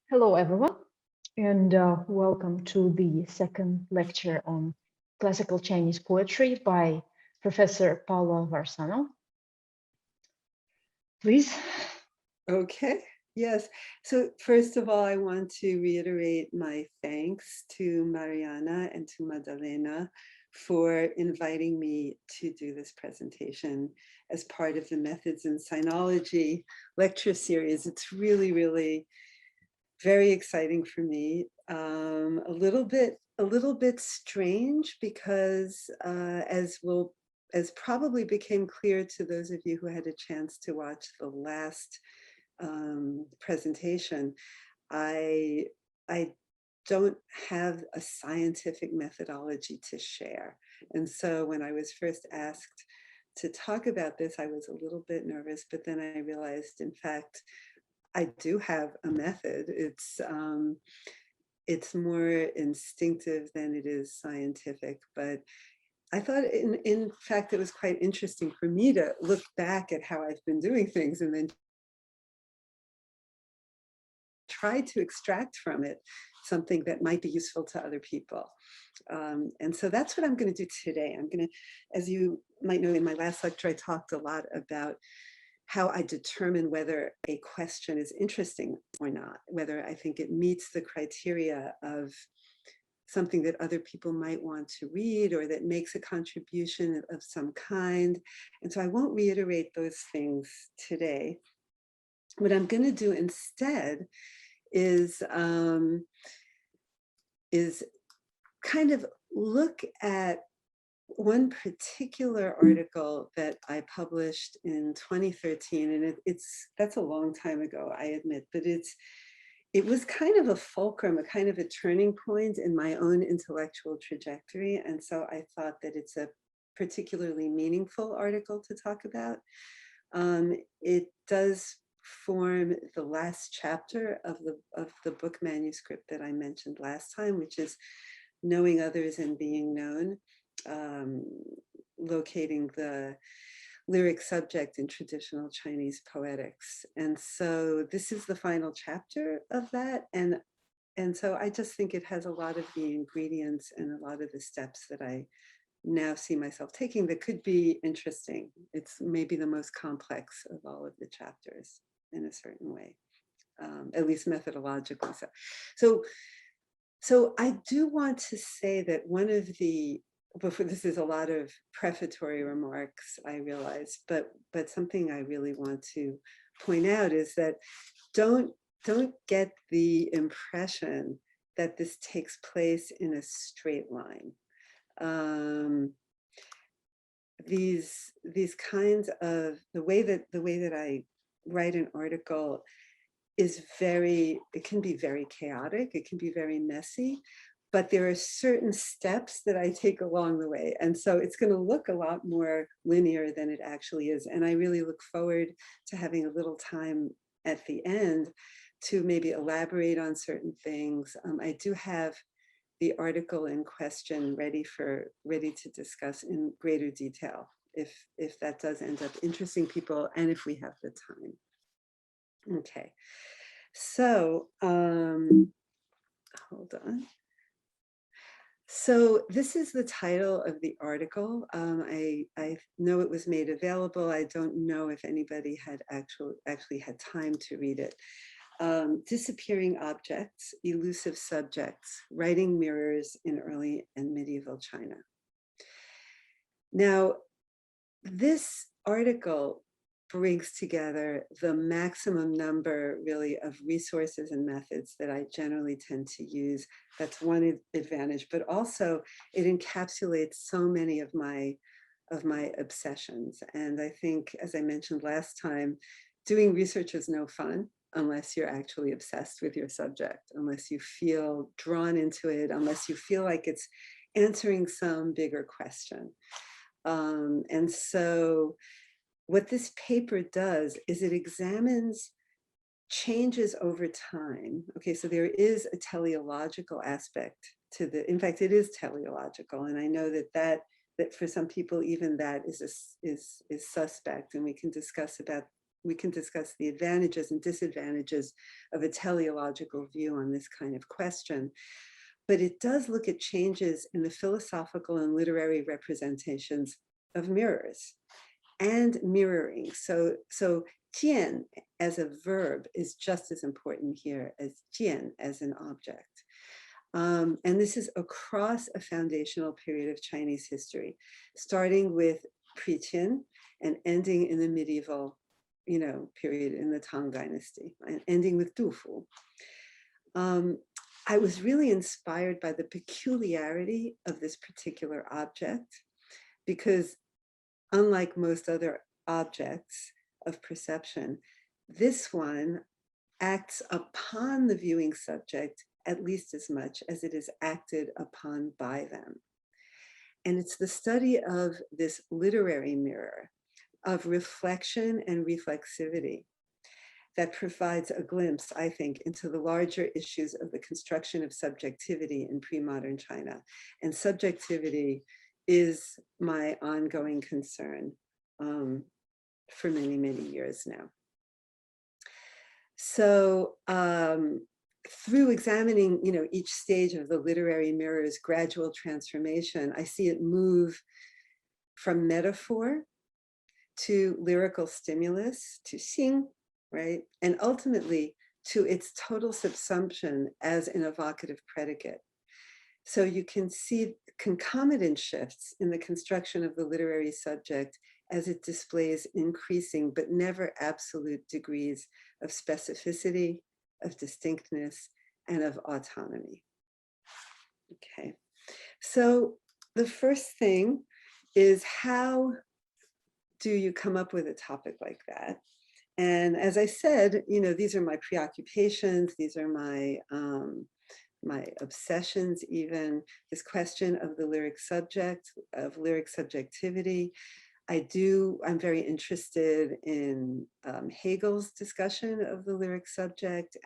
Hello, everyone, and welcome to the second lecture on classical Chinese poetry by Professor Paula Varsano. Please. Okay, yes. So first of all, I want to reiterate my thanks to Mariana and to Madalena for inviting me to do this presentation as part of the Methods in Sinology lecture series. It's really very exciting for me. A little bit strange because as probably became clear to those of you who had a chance to watch the last presentation, I don't have a scientific methodology to share. And so when I was first asked to talk about this, I was a little bit nervous, but then I realized, in fact, I do have a method. It's more instinctive than it is scientific, but I thought in fact, it was quite interesting for me to look back at how I've been doing things and then try to extract from it something that might be useful to other people. And so that's what I'm going to do today. I'm going to, as you might know, in my last lecture, I talked a lot about how I determine whether a question is interesting or not, whether I think it meets the criteria of something that other people might want to read or that makes a contribution of some kind. And so I won't reiterate those things today. What I'm going to do instead is kind of look at one particular article that I published in 2013, and that's a long time ago, I admit, but it was kind of a fulcrum, a kind of a turning point in my own intellectual trajectory, and so I thought that it's a particularly meaningful article to talk about. It does form the last chapter of the book manuscript that I mentioned last time, which is Knowing Others and Being Known, locating the lyric subject in traditional Chinese poetics. And so this is the final chapter of that. And so I just think it has a lot of the ingredients and a lot of the steps that I now see myself taking that could be interesting. It's maybe the most complex of all of the chapters in a certain way, at least methodologically So I do want to say that one of the, before, this is a lot of prefatory remarks, I realize, but something I really want to point out is that don't get the impression that this takes place in a straight line. These kinds of, the way that I write an article is it can be very chaotic, it can be very messy, but there are certain steps that I take along the way. And so it's going to look a lot more linear than it actually is. And I really look forward to having a little time at the end to maybe elaborate on certain things. I do have the article in question ready to discuss in greater detail if that does end up interesting people and if we have the time. Okay, so hold on. So this is the title of the article. I know it was made available. I don't know if anybody had actually had time to read it. Disappearing Objects, Elusive Subjects, Writing Mirrors in Early and Medieval China. Now, this article brings together the maximum number, really, of resources and methods that I generally tend to use. That's one advantage, but also it encapsulates so many of my obsessions. And I think, as I mentioned last time, doing research is no fun unless you're actually obsessed with your subject, unless you feel drawn into it, unless you feel like it's answering some bigger question. And so what this paper does is it examines changes over time. Okay, so there is a teleological aspect to in fact, it is teleological. And I know that for some people, even that is suspect, and we can discuss about we can discuss the advantages and disadvantages of a teleological view on this kind of question. But it does look at changes in the philosophical and literary representations of mirrors and mirroring. So jian as a verb is just as important here as jian as an object. And this is across a foundational period of Chinese history, starting with pre-Qin and ending in the medieval, period in the Tang Dynasty, and ending with Dufu. I was really inspired by the peculiarity of this particular object, because unlike most other objects of perception, this one acts upon the viewing subject at least as much as it is acted upon by them. And it's the study of this literary mirror of reflection and reflexivity that provides a glimpse, I think, into the larger issues of the construction of subjectivity in pre-modern China. And subjectivity is my ongoing concern for many, many years now. So through examining, each stage of the literary mirror's gradual transformation, I see it move from metaphor to lyrical stimulus to xing, right? And ultimately to its total subsumption as an evocative predicate. So you can see concomitant shifts in the construction of the literary subject as it displays increasing but never absolute degrees of specificity, of distinctness, and of autonomy. Okay, so the first thing is, how do you come up with a topic like that? And as I said, these are my preoccupations, these are my my obsessions, even this question of the lyric subject, of lyric subjectivity. I'm very interested in Hegel's discussion of the lyric subject.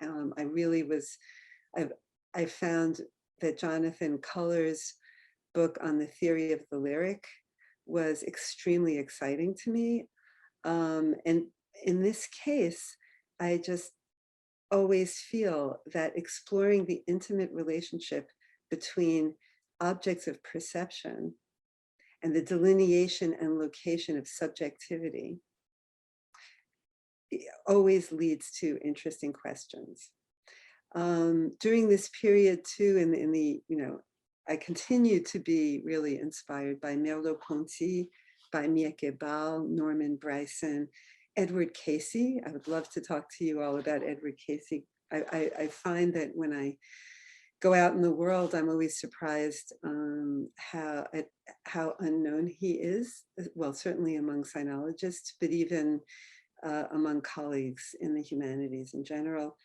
I found that Jonathan Culler's book on the theory of the lyric was extremely exciting to me. And in this case, I just always feel that exploring the intimate relationship between objects of perception and the delineation and location of subjectivity always leads to interesting questions. During this period too, I continue to be really inspired by Merleau-Ponty, by Mieke Bal, Norman Bryson, Edward Casey. I would love to talk to you all about Edward Casey. I find that when I go out in the world, I'm always surprised how unknown he is. Well, certainly among sinologists, but even among colleagues in the humanities in general.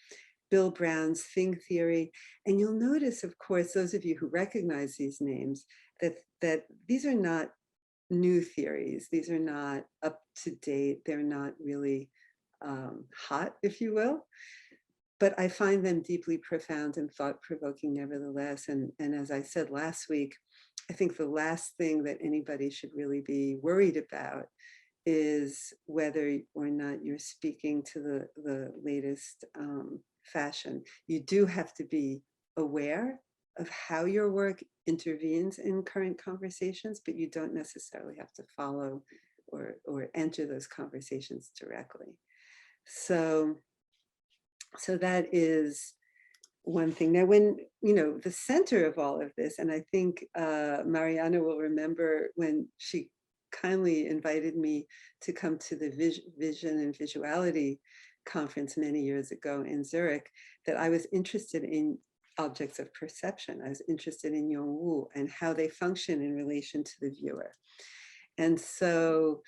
Bill Brown's Thing Theory. And you'll notice, of course, those of you who recognize these names, that these are not new theories. These are not up to date. They're not really hot, if you will. But I find them deeply profound and thought-provoking nevertheless. And as I said last week, I think the last thing that anybody should really be worried about is whether or not you're speaking to the latest fashion. You do have to be aware of how your work intervenes in current conversations, but you don't necessarily have to follow or enter those conversations directly. So that is one thing. Now, when, the center of all of this, and I think Mariana will remember when she kindly invited me to come to the Vision and Visuality conference many years ago in Zurich, that I was interested in objects of perception. I was interested in Yongwu and how they function in relation to the viewer. And so,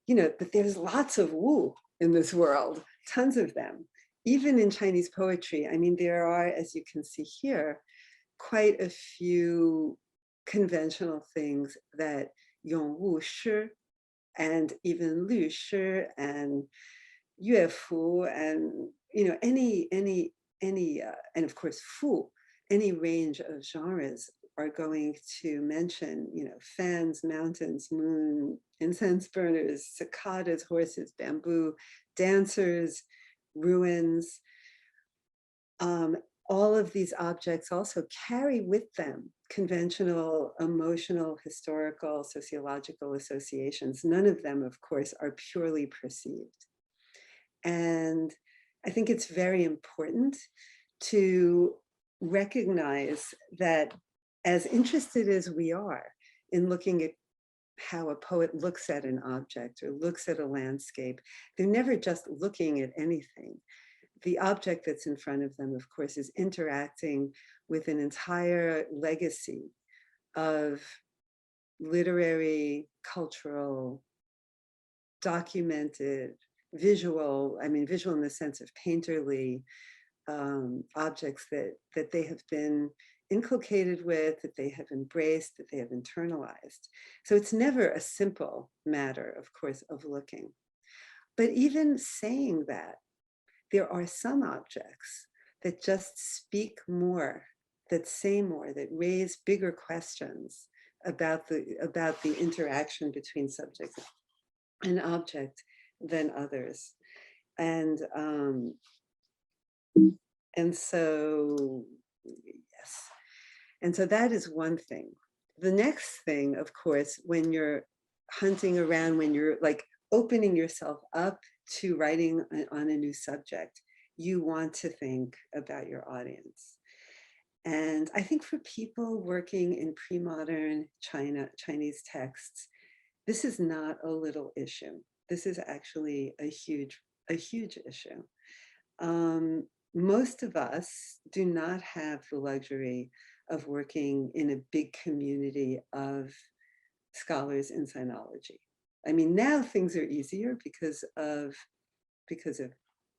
but there's lots of Wu in this world, tons of them. Even in Chinese poetry, I mean, there are, as you can see here, quite a few conventional things that Yongwu Shi and even Lü Shi and Yue Fu and any and of course Fu, any range of genres are going to mention, fans, mountains, moon, incense burners, cicadas, horses, bamboo, dancers, ruins. All of these objects also carry with them conventional, emotional, historical, sociological associations. None of them, of course, are purely perceived. And I think it's very important to recognize that, as interested as we are in looking at how a poet looks at an object or looks at a landscape, they're never just looking at anything. The object that's in front of them, of course, is interacting with an entire legacy of literary, cultural, documented, visual, visual in the sense of painterly objects that they have been inculcated with, that they have embraced, that they have internalized. So it's never a simple matter, of course, of looking. But even saying that, there are some objects that just speak more, that say more, that raise bigger questions about the interaction between subject and object than others. And so, yes. And so that is one thing. The next thing, of course, when you're hunting around, when you're like opening yourself up to writing on a new subject, you want to think about your audience. And I think for people working in pre-modern Chinese texts, this is not a little issue. This is actually a huge issue. Most of us do not have the luxury of working in a big community of scholars in sinology. Now things are easier because of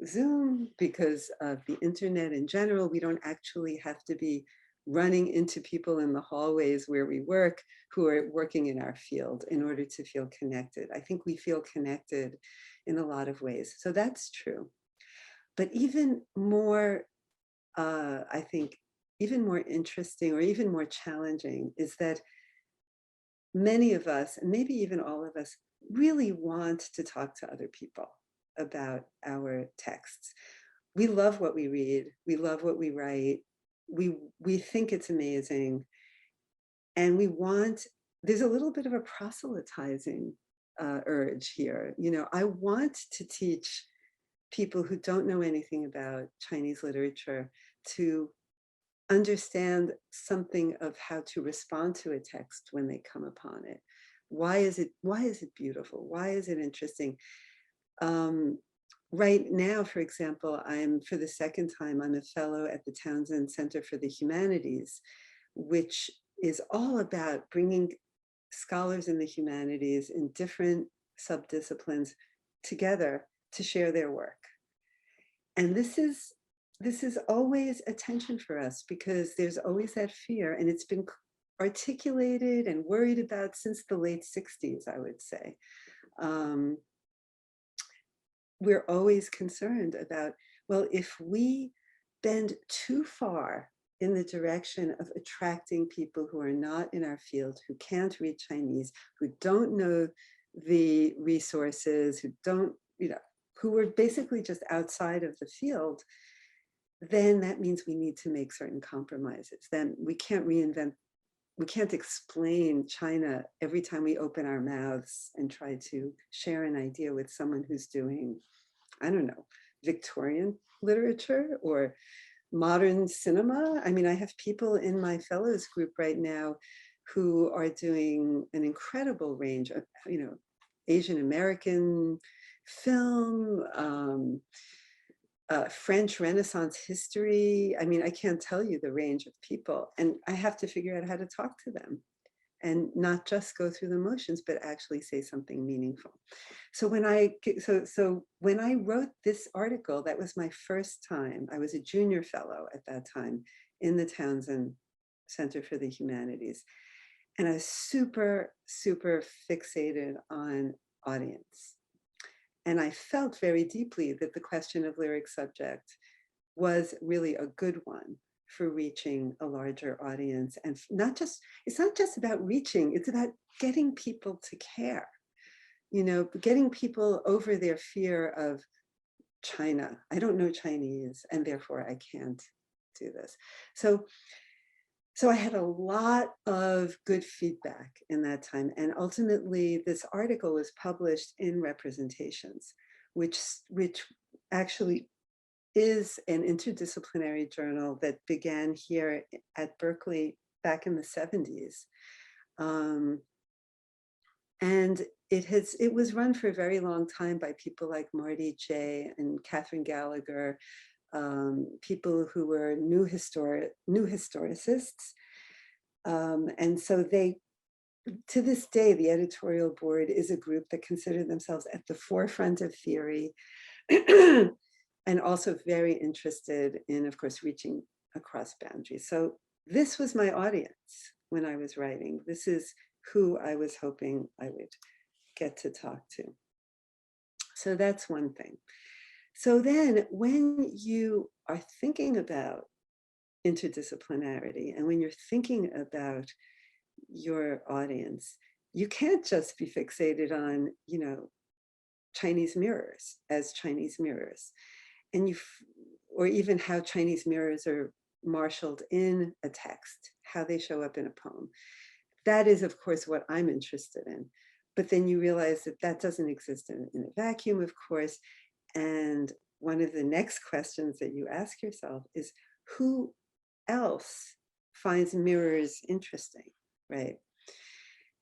Zoom, because of the internet in general. We don't actually have to be running into people in the hallways where we work who are working in our field in order to feel connected. I think we feel connected in a lot of ways. So that's true. But even more, I think, even more interesting or even more challenging is that many of us, and maybe even all of us, really want to talk to other people about our texts. We love what we read. We love what we write. We think it's amazing. And there's a little bit of a proselytizing urge here. I want to teach people who don't know anything about Chinese literature to understand something of how to respond to a text when they come upon it. Why is it beautiful? Why is it interesting? Right now, for example, for the second time, I'm a fellow at the Townsend Center for the Humanities, which is all about bringing scholars in the humanities in different subdisciplines together to share their work. And this is always a tension for us because there's always that fear, and it's been articulated and worried about since the late 60s, I would say. We're always concerned about, well, if we bend too far in the direction of attracting people who are not in our field, who can't read Chinese, who don't know the resources, who are basically just outside of the field, then that means we need to make certain compromises. Then we can't explain China every time we open our mouths and try to share an idea with someone who's doing, I don't know, Victorian literature or modern cinema. I have people in my fellows group right now who are doing an incredible range of, Asian American film, French Renaissance history. I can't tell you the range of people, and I have to figure out how to talk to them and not just go through the motions, but actually say something meaningful. So when I wrote this article, that was my first time. I was a junior fellow at that time in the Townsend Center for the Humanities. And I was super, super fixated on audience. And I felt very deeply that the question of lyric subject was really a good one for reaching a larger audience. And it's not just about reaching, it's about getting people to care, getting people over their fear of China. I don't know Chinese, and therefore I can't do this. So I had a lot of good feedback in that time. And ultimately, this article was published in Representations, which actually is an interdisciplinary journal that began here at Berkeley back in the 70s. And it was run for a very long time by people like Marty J. and Catherine Gallagher, people who were new historicists. And so to this day, the editorial board is a group that consider themselves at the forefront of theory and also very interested in, of course, reaching across boundaries. So this was my audience when I was writing. This is who I was hoping I would get to talk to. So that's one thing. So then when you are thinking about interdisciplinarity and when you're thinking about your audience, you can't just be fixated on, Chinese mirrors as Chinese mirrors. And or even how Chinese mirrors are marshaled in a text, how they show up in a poem. That is, of course, what I'm interested in. But then you realize that that doesn't exist in a vacuum, of course. And one of the next questions that you ask yourself is, who else finds mirrors interesting, right?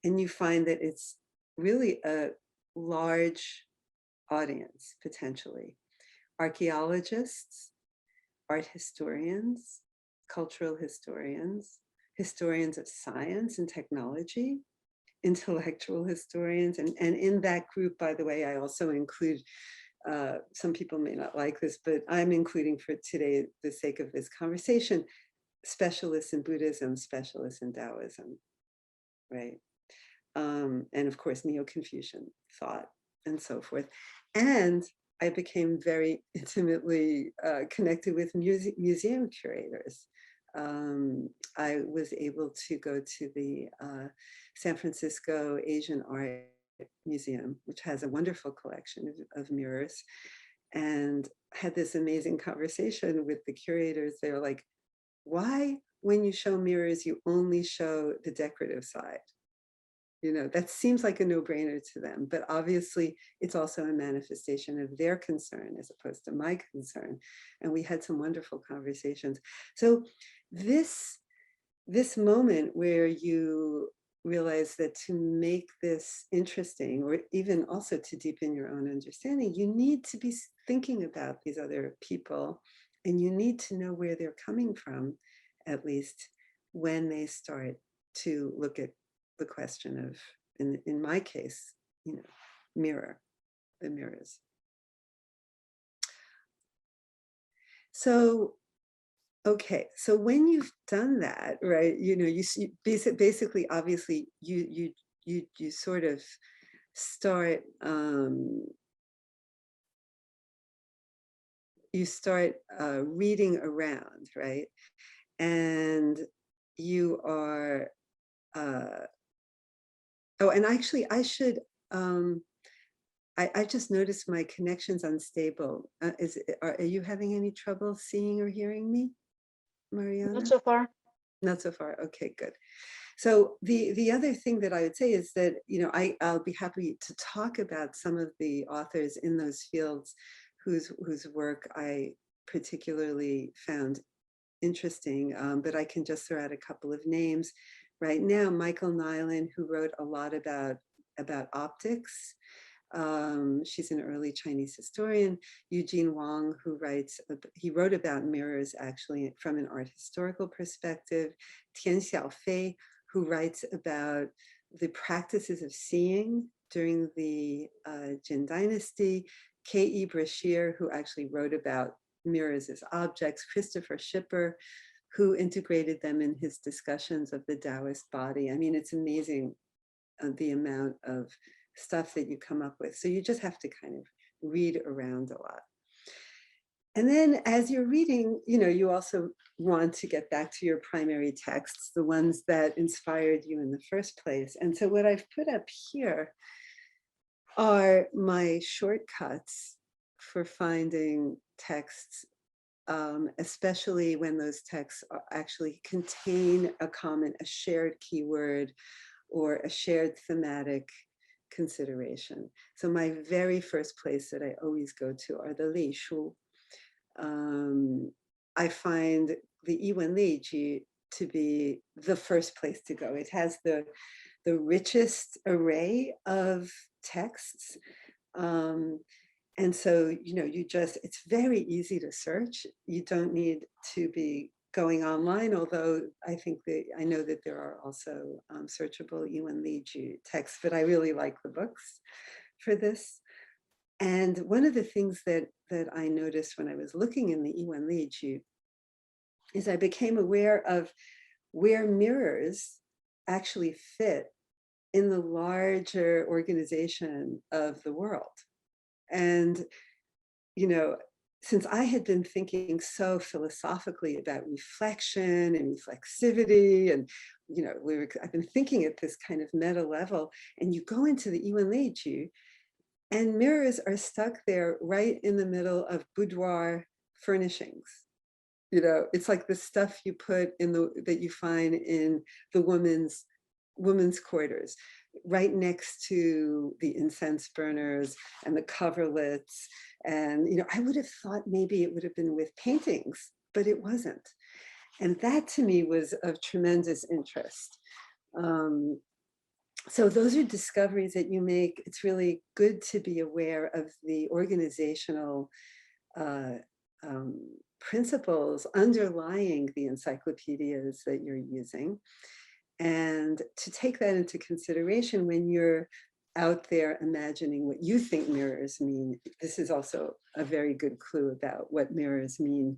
And you find that it's really a large audience, potentially. Archaeologists, art historians, cultural historians, historians of science and technology, intellectual historians. And in that group, by the way, I also include, some people may not like this, but I'm including for today, the sake of this conversation, specialists in Buddhism, specialists in Taoism, right? And of course, Neo-Confucian thought and so forth. And I became very intimately connected with museum curators. I was able to go to the San Francisco Asian Art Museum, which has a wonderful collection of mirrors, and had this amazing conversation with the curators. They were like, why, when you show mirrors, you only show the decorative side? That seems like a no-brainer to them, but obviously it's also a manifestation of their concern as opposed to my concern. And we had some wonderful conversations. So this moment where you realize that to make this interesting, or even also to deepen your own understanding, you need to be thinking about these other people, and you need to know where they're coming from, at least when they start to look at the question of, in my case, the mirrors. So, okay, so when you've done that, right, you basically, obviously, you sort of start, reading around, right, and you are. Oh, and actually, I should. I just noticed my connection's unstable. Are you having any trouble seeing or hearing me, Mariana? Not so far. Not so far. Okay, good. So the other thing that I would say is that, I'll be happy to talk about some of the authors in those fields whose work I particularly found interesting, but I can just throw out a couple of names. Right now, Michael Nyland, who wrote a lot about optics. She's an early Chinese historian. Eugene Wang, who he wrote about mirrors actually from an art historical perspective. Tian Xiaofei, who writes about the practices of seeing during the Jin Dynasty. K.E. Brashear, who actually wrote about mirrors as objects. Christopher Schipper, who integrated them in his discussions of the Taoist body. I mean, it's amazing the amount of stuff that you come up with. So you just have to kind of read around a lot. And then as you're reading, you also want to get back to your primary texts, the ones that inspired you in the first place. And so what I've put up here are my shortcuts for finding texts, especially when those texts actually contain a shared keyword or a shared thematic consideration. So my very first place that I always go to are the Li Shu. I find the Yiwen Liji to be the first place to go. It has the richest array of texts. And so, it's very easy to search. You don't need to be going online, although I know that there are also searchable Yiwen Liji texts, but I really like the books for this. And one of the things that I noticed when I was looking in the Yiwen Liji is I became aware of where mirrors actually fit in the larger organization of the world. And, since I had been thinking so philosophically about reflection and reflexivity, and, I've been thinking at this kind of meta level, and you go into the Yiwen Liji, and mirrors are stuck there right in the middle of boudoir furnishings. It's like the stuff you put that you find in the women's quarters, right next to the incense burners and the coverlets. And, I would have thought maybe it would have been with paintings, but it wasn't. And that to me was of tremendous interest. So those are discoveries that you make. It's really good to be aware of the organizational principles underlying the encyclopedias that you're using, and to take that into consideration when you're out there imagining what you think mirrors mean. This is also a very good clue about what mirrors mean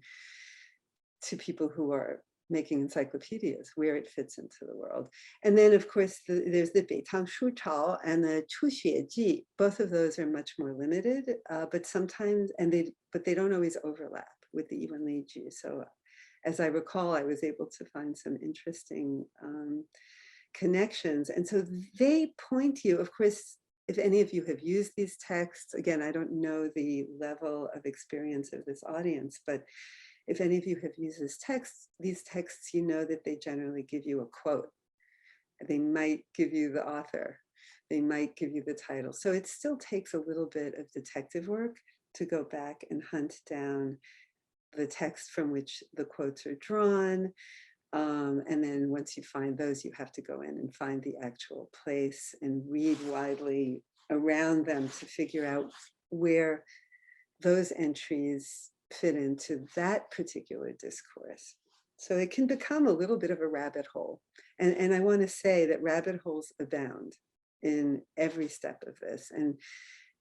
to people who are making encyclopedias, where it fits into the world. And then, of course, there's the Beitang Shu Chao and the Chu Xue Ji. Both of those are much more limited, but sometimes, but they don't always overlap with the Yiwen Liji. So as I recall, I was able to find some interesting connections. And so they point you, of course, if any of you have used these texts, again, I don't know the level of experience of this audience, but if any of you have used these texts, you know that they generally give you a quote. They might give you the author. They might give you the title. So it still takes a little bit of detective work to go back and hunt down the text from which the quotes are drawn. And then once you find those, you have to go in and find the actual place and read widely around them to figure out where those entries fit into that particular discourse. So it can become a little bit of a rabbit hole. And I want to say that rabbit holes abound in every step of this. And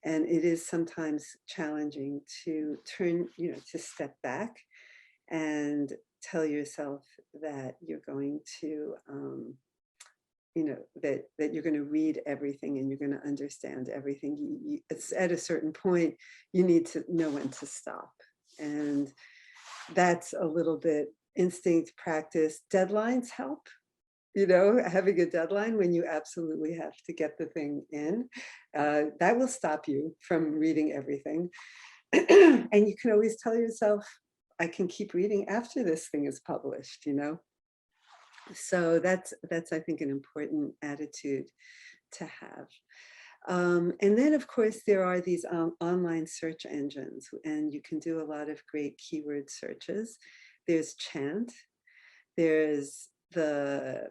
it is sometimes challenging to turn, to step back and tell yourself that you're going to, that you're going to read everything and you're going to understand everything. It's at a certain point, you need to know when to stop. And that's a little bit instinct, practice. Deadlines help, having a deadline when you absolutely have to get the thing in, that will stop you from reading everything. And you can always tell yourself, I can keep reading after this thing is published, So that's I think an important attitude to have. And then, of course, there are these online search engines, and you can do a lot of great keyword searches. There's Chant, there's the,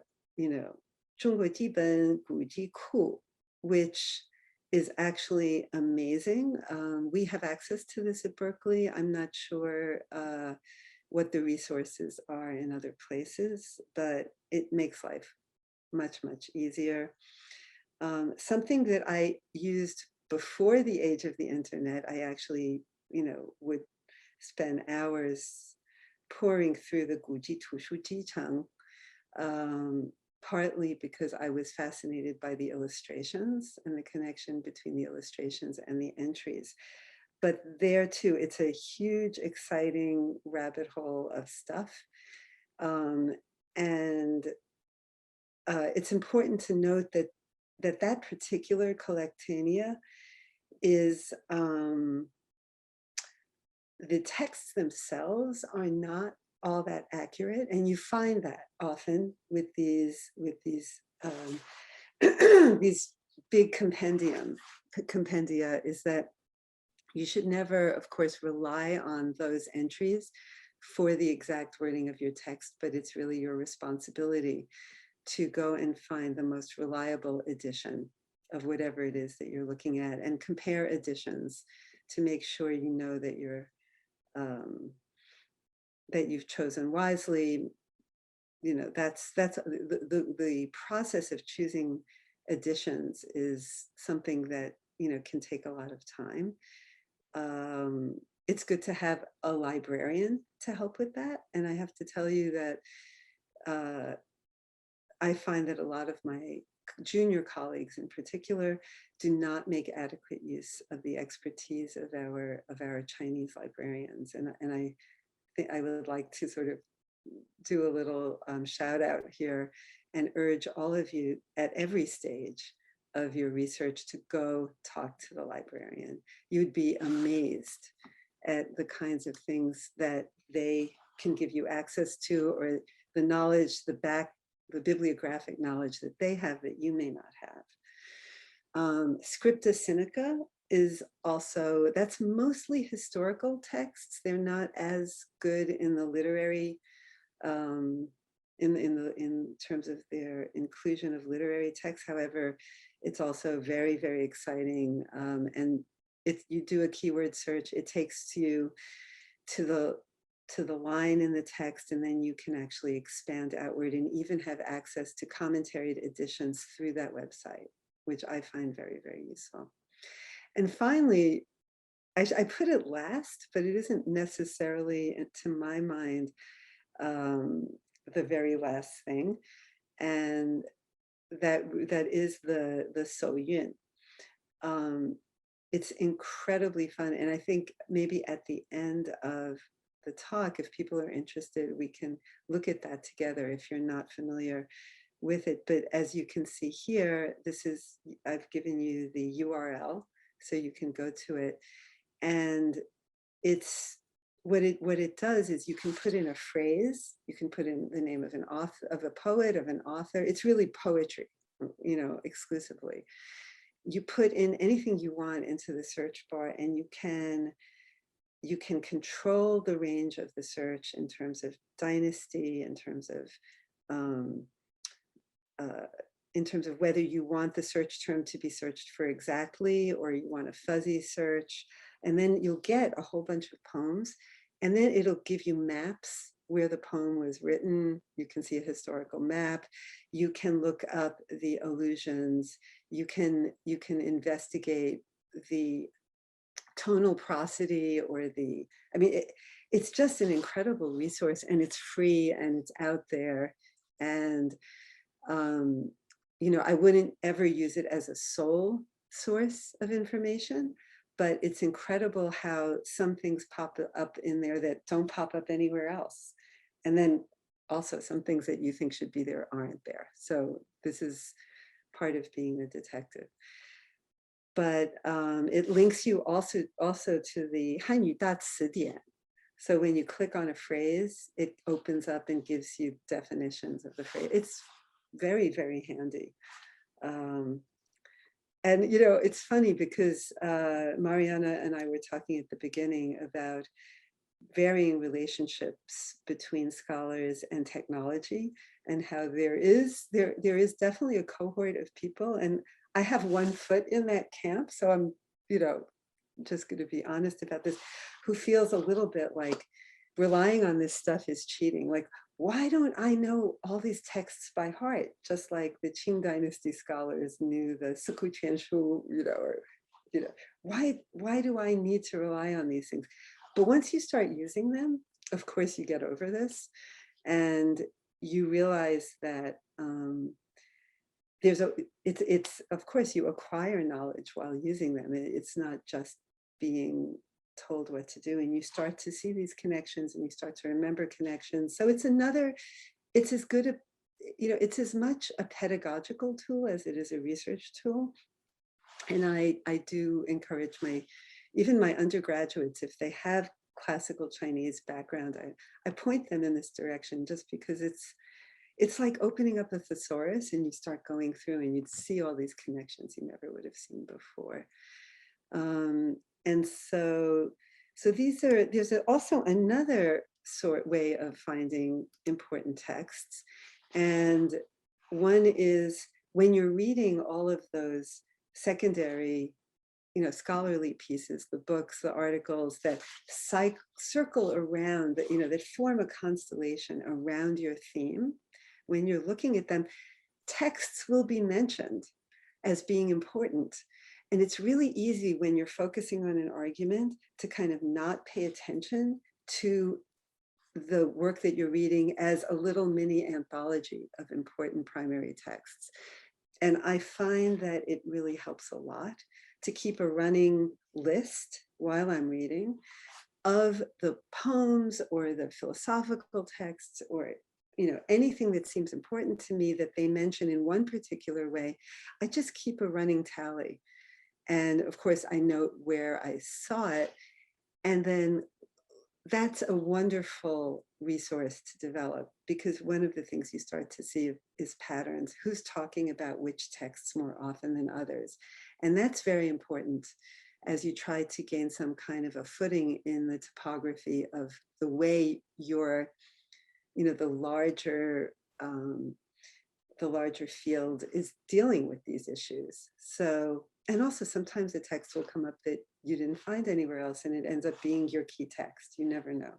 中国基本古籍库, which is actually amazing. We have access to this at Berkeley. I'm not sure what the resources are in other places, but it makes life much, much easier. Something that I used before the age of the internet, I actually, would spend hours pouring through the Guji Tushu Jichang, partly because I was fascinated by the illustrations and the connection between the illustrations and the entries. but there too, it's a huge, exciting rabbit hole of stuff. And it's important to note that that particular collectania is, the texts themselves are not all that accurate, and you find that often with these these big compendia, is that you should never, of course, rely on those entries for the exact wording of your text, but it's really your responsibility to go and find the most reliable edition of whatever it is that you're looking at, and compare editions to make sure you know that you're that you've chosen wisely. You know, that's the process of choosing editions is something that, you know, can take a lot of time. It's good to have a librarian to help with that, and I have to tell you that I find that a lot of my junior colleagues in particular do not make adequate use of the expertise of our Chinese librarians. And I think I would like to sort of do a little shout out here and urge all of you at every stage of your research to go talk to the librarian. You'd be amazed at the kinds of things that they can give you access to, or the knowledge, the bibliographic knowledge that they have that you may not have. Scripta Sinica is also, that's mostly historical texts. They're not as good in the literary, in terms of their inclusion of literary texts. However, it's also very, very exciting. And if you do a keyword search, it takes you to the line in the text, and then you can actually expand outward and even have access to commentaried editions through that website, which I find very, very useful. And finally, I put it last, but it isn't necessarily, to my mind, the very last thing, and that is the So Yin. It's incredibly fun, and I think maybe at the end of the talk, if people are interested, we can look at that together if you're not familiar with it. But as you can see here, I've given you the URL, so you can go to it. And it's, what it does is you can put in a phrase, you can put in the name of an author, of a poet, of an author. It's really poetry, you know, exclusively. You put in anything you want into the search bar, and you can control the range of the search in terms of dynasty, in terms of whether you want the search term to be searched for exactly, or you want a fuzzy search. And then you'll get a whole bunch of poems, and then it'll give you maps where the poem was written. You can see a historical map. You can look up the allusions. You can investigate the tonal prosody, or I mean, it's just an incredible resource, and it's free, and it's out there. And you know, I wouldn't ever use it as a sole source of information, but it's incredible how some things pop up in there that don't pop up anywhere else. And then also some things that you think should be there aren't there. So this is part of being a detective. But it links you also to the 汉语大词典. So when you click on a phrase, it opens up and gives you definitions of the phrase. It's very, very handy. And, you know, it's funny because Mariana and I were talking at the beginning about varying relationships between scholars and technology, and how there is definitely a cohort of people, and I have one foot in that camp, so I'm, you know, just going to be honest about this, who feels a little bit like relying on this stuff is cheating. Like, why don't I know all these texts by heart, just like the Qing Dynasty scholars knew the Siku Qianshu, you know, or, you know, why do I need to rely on these things? But once you start using them, of course, you get over this, and you realize that it's of course you acquire knowledge while using them. It's not just being told what to do, and you start to see these connections and you start to remember connections. So it's as good a, it's as much a pedagogical tool as it is a research tool. And I do encourage even my undergraduates, if they have classical Chinese background, I point them in this direction, just because it's like opening up a thesaurus and you start going through and you'd see all these connections you never would have seen before. And so there's also another way of finding important texts. And one is when you're reading all of those secondary, scholarly pieces, the books, the articles that circle around, that form a constellation around your theme. When you're looking at them, texts will be mentioned as being important. And it's really easy when you're focusing on an argument to kind of not pay attention to the work that you're reading as a little mini anthology of important primary texts. And I find that it really helps a lot to keep a running list while I'm reading of the poems or the philosophical texts, or anything that seems important to me that they mention in one particular way. I just keep a running tally. And of course, I note where I saw it. And then that's a wonderful resource to develop, because one of the things you start to see is patterns. Who's talking about which texts more often than others? And that's very important as you try to gain some kind of a footing in the topography of the way your, the larger field is dealing with these issues. So, and also sometimes a text will come up that you didn't find anywhere else, and it ends up being your key text. You never know.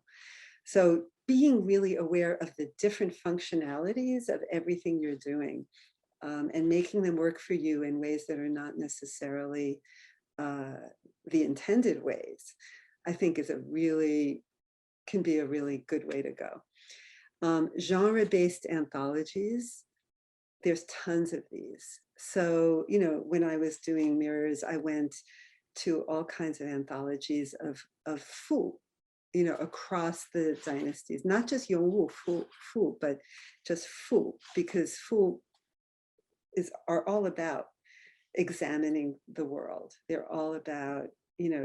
So being really aware of the different functionalities of everything you're doing, and making them work for you in ways that are not necessarily the intended ways, I think can be a really good way to go. Genre-based anthologies, there's tons of these. So, when I was doing mirrors, I went to all kinds of anthologies of Fu, across the dynasties, not just Yongwu Fu, but just Fu, because Fu are all about examining the world. They're all about,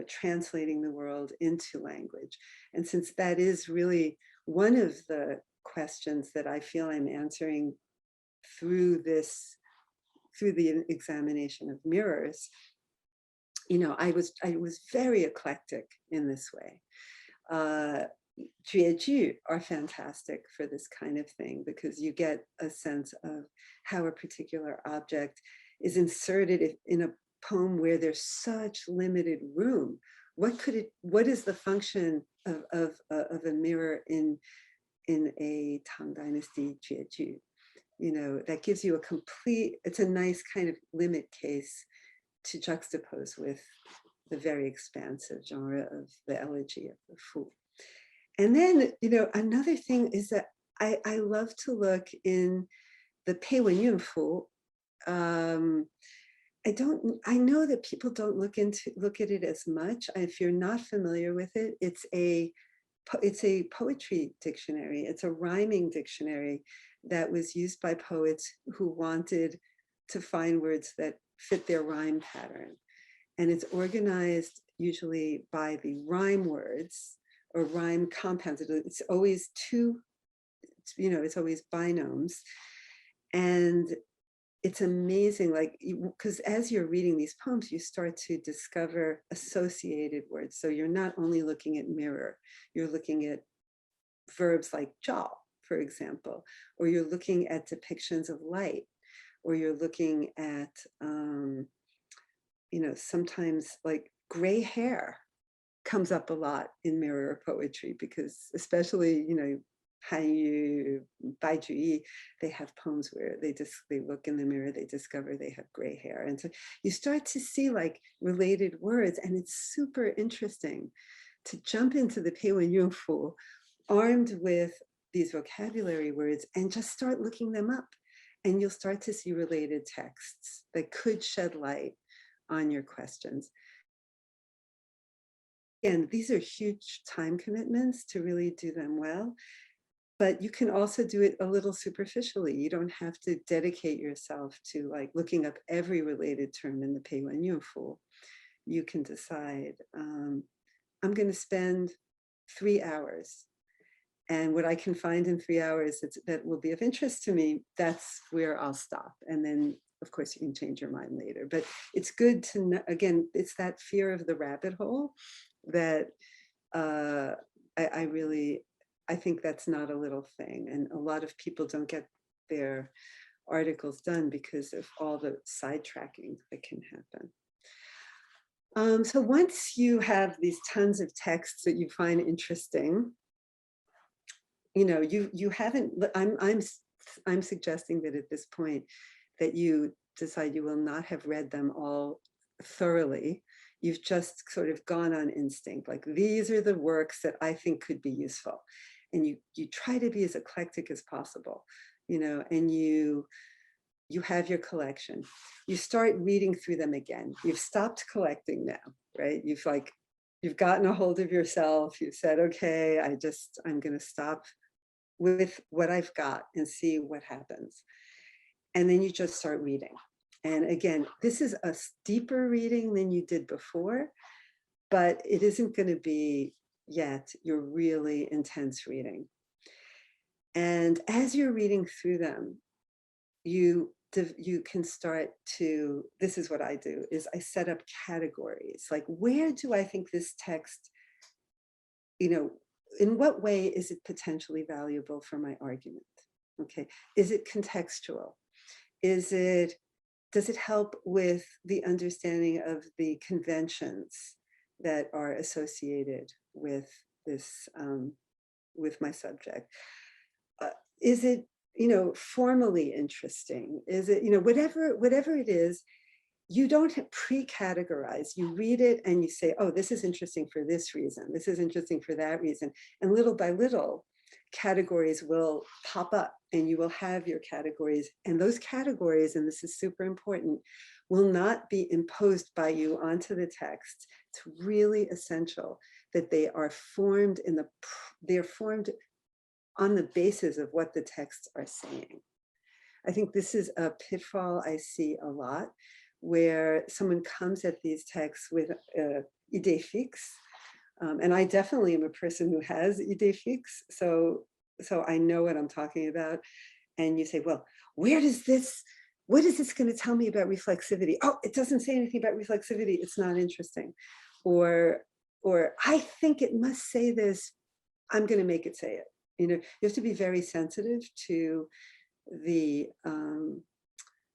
translating the world into language. And since that is really one of the questions that I feel I'm answering through the examination of mirrors, I was very eclectic in this way. Jueju are fantastic for this kind of thing, because you get a sense of how a particular object is inserted in a poem where there's such limited room. What is the function of a mirror in a Tang Dynasty Jueju? That gives you it's a nice kind of limit case to juxtapose with the very expansive genre of the elegy of the Fu. And then, another thing is that I love to look in the Pei Wen Yun Fu. I know that people don't look at it as much. If you're not familiar with it, it's a poetry dictionary. It's a rhyming dictionary that was used by poets who wanted to find words that fit their rhyme pattern. And it's organized usually by the rhyme words or rhyme compounds. It's always it's always binomes. And it's amazing, because as you're reading these poems, you start to discover associated words. So you're not only looking at mirror, you're looking at verbs like jaw, for example, or you're looking at depictions of light, or you're looking at, sometimes like gray hair comes up a lot in mirror poetry, because especially, Hanyu, Baijuyi, they have poems where they look in the mirror, they discover they have gray hair. And so you start to see related words, and it's super interesting to jump into the Pei Wen Yun Fu armed with these vocabulary words and just start looking them up. And you'll start to see related texts that could shed light on your questions. again, these are huge time commitments to really do them well. But you can also do it a little superficially. You don't have to dedicate yourself to like looking up every related term in the Peiwanyu. You can decide, I'm going to spend 3 hours. And what I can find in 3 hours that will be of interest to me, that's where I'll stop. And then, of course, you can change your mind later. But it's good to know, again, it's that fear of the rabbit hole that I think that's not a little thing. And a lot of people don't get their articles done because of all the sidetracking that can happen. So once you have these tons of texts that you find interesting, you know, you haven't, I'm suggesting that at this point that you decide you will not have read them all thoroughly. You've just sort of gone on instinct, like these are the works that I think could be useful. And you try to be as eclectic as possible, you know, and you have your collection. You start reading through them again. You've stopped collecting now, right? You've gotten a hold of yourself. You said, okay, I'm going to stop with what I've got and see what happens. And then you just start reading. And again, this is a deeper reading than you did before, but it isn't going to be yet your really intense reading. And as you're reading through them, you can start to, this is what I do, is I set up categories. Like, where do I think this text, you know, in what way is it potentially valuable for my argument? Okay, is it contextual? Does it help with the understanding of the conventions that are associated with this, with my subject? Is it, you know, formally interesting? Is it, you know, whatever it is, you don't pre-categorize. You read it and you say, oh, this is interesting for this reason. This is interesting for that reason. And little by little, categories will pop up and you will have your categories. And those categories, and this is super important, will not be imposed by you onto the text. It's really essential that they are formed they're formed on the basis of what the texts are saying. I think this is a pitfall I see a lot, where someone comes at these texts with idée fixe. And I definitely am a person who has idée fixe. So I know what I'm talking about. And you say, well, what is this going to tell me about reflexivity? Oh, it doesn't say anything about reflexivity. It's not interesting. Or I think it must say this. I'm going to make it say it. You know, you have to be very sensitive to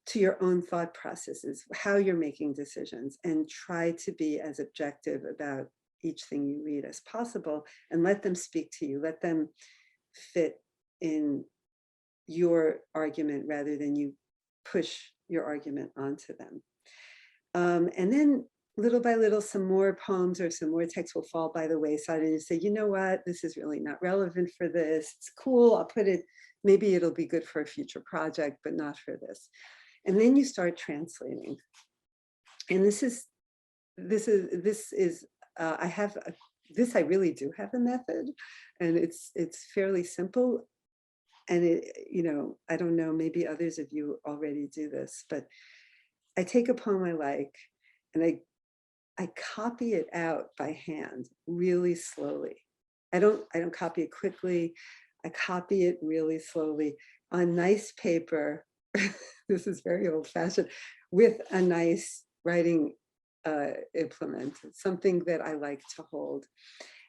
to your own thought processes, how you're making decisions, and try to be as objective about each thing you read as possible, and let them speak to you, let them fit in your argument rather than you push your argument onto them. And then little by little, some more poems or some more text will fall by the wayside, and you say, you know what, this is really not relevant for this. It's cool, I'll put it, maybe it'll be good for a future project, but not for this. And then you start translating. And I really do have a method, and it's fairly simple. And you know, I don't know, maybe others of you already do this, but I take a poem I like, and I copy it out by hand really slowly. I don't copy it quickly. I copy it really slowly on nice paper. This is very old-fashioned, with a nice writing implement, something that I like to hold.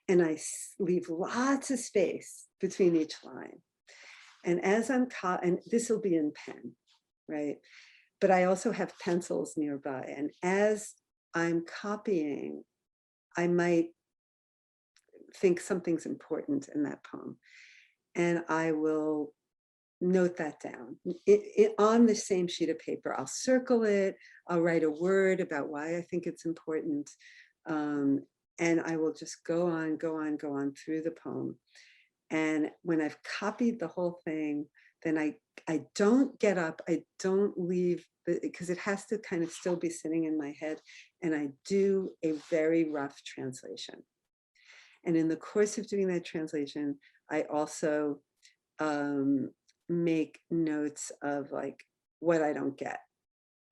And I leave lots of space between each line. And as I'm and this will be in pen, right? But I also have pencils nearby. And as I'm copying, I might think something's important in that poem. And I will note that down on the same sheet of paper. I'll circle it. I'll write a word about why I think it's important. And I will just go on through the poem. And when I've copied the whole thing, then I don't get up. I don't leave, because it has to kind of still be sitting in my head. And I do a very rough translation. And in the course of doing that translation, I also make notes of like what I don't get.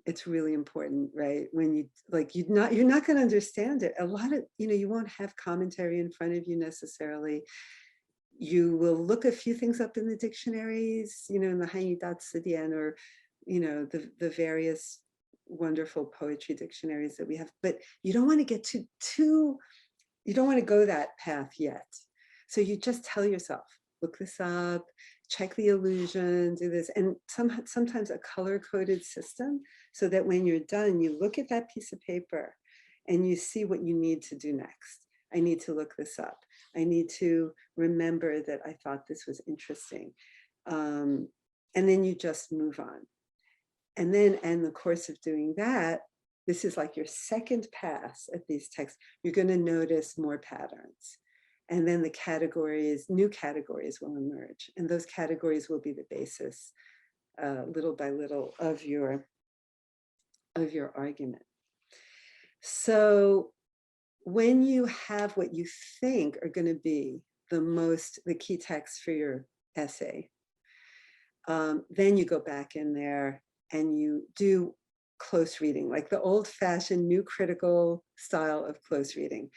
It's really important, right? When you like, you're not going to understand it. A lot of, you won't have commentary in front of you necessarily. You will look a few things up in the dictionaries, in the Hanyu Datsutian, or, the various wonderful poetry dictionaries that we have. But you don't want to get you don't want to go that path yet. So you just tell yourself, look this up, check the illusion, do this. And sometimes a color-coded system, so that when you're done, you look at that piece of paper and you see what you need to do next. I need to look this up. I need to remember that I thought this was interesting. And then you just move on. And then in the course of doing that, this is like your second pass at these texts, you're going to notice more patterns. And then the categories, new categories will emerge. And those categories will be the basis, little by little, of your argument. So when you have what you think are going to be the key text for your essay, then you go back in there and you do close reading, like the old-fashioned new critical style of close reading.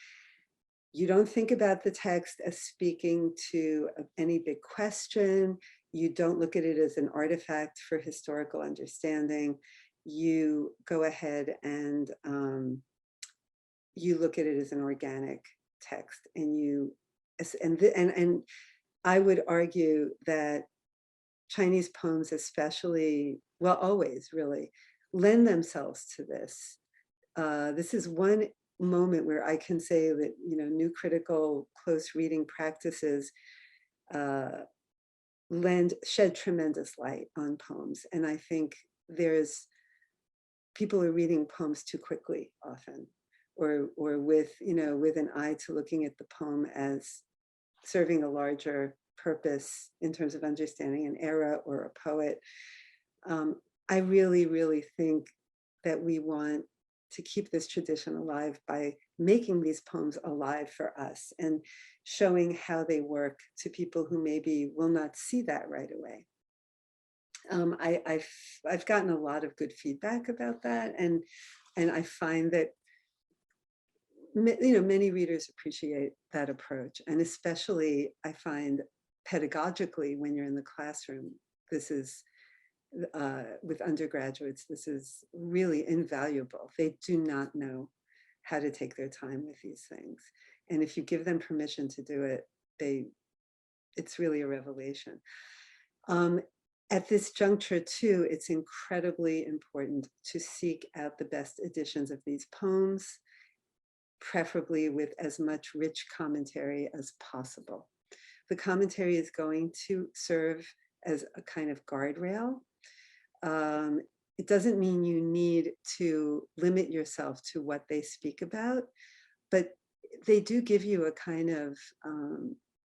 You don't think about the text as speaking to any big question. You don't look at it as an artifact for historical understanding. You go ahead and you look at it as an organic text, and I would argue that Chinese poems especially, well, always really, lend themselves to this. This is one moment where I can say that, new critical close reading practices shed tremendous light on poems. And I think people are reading poems too quickly often, or with an eye to looking at the poem as serving a larger purpose in terms of understanding an era or a poet. I really, really think that we want to keep this tradition alive by making these poems alive for us and showing how they work to people who maybe will not see that right away. I've gotten a lot of good feedback about that, and I find that many readers appreciate that approach, and especially I find pedagogically when you're in the classroom, this is with undergraduates, this is really invaluable. They do not know how to take their time with these things, and if you give them permission to do it, it's really a revelation. At this juncture too, it's incredibly important to seek out the best editions of these poems, preferably with as much rich commentary as possible. The commentary is going to serve as a kind of guardrail. It doesn't mean you need to limit yourself to what they speak about, but they do give you a kind of,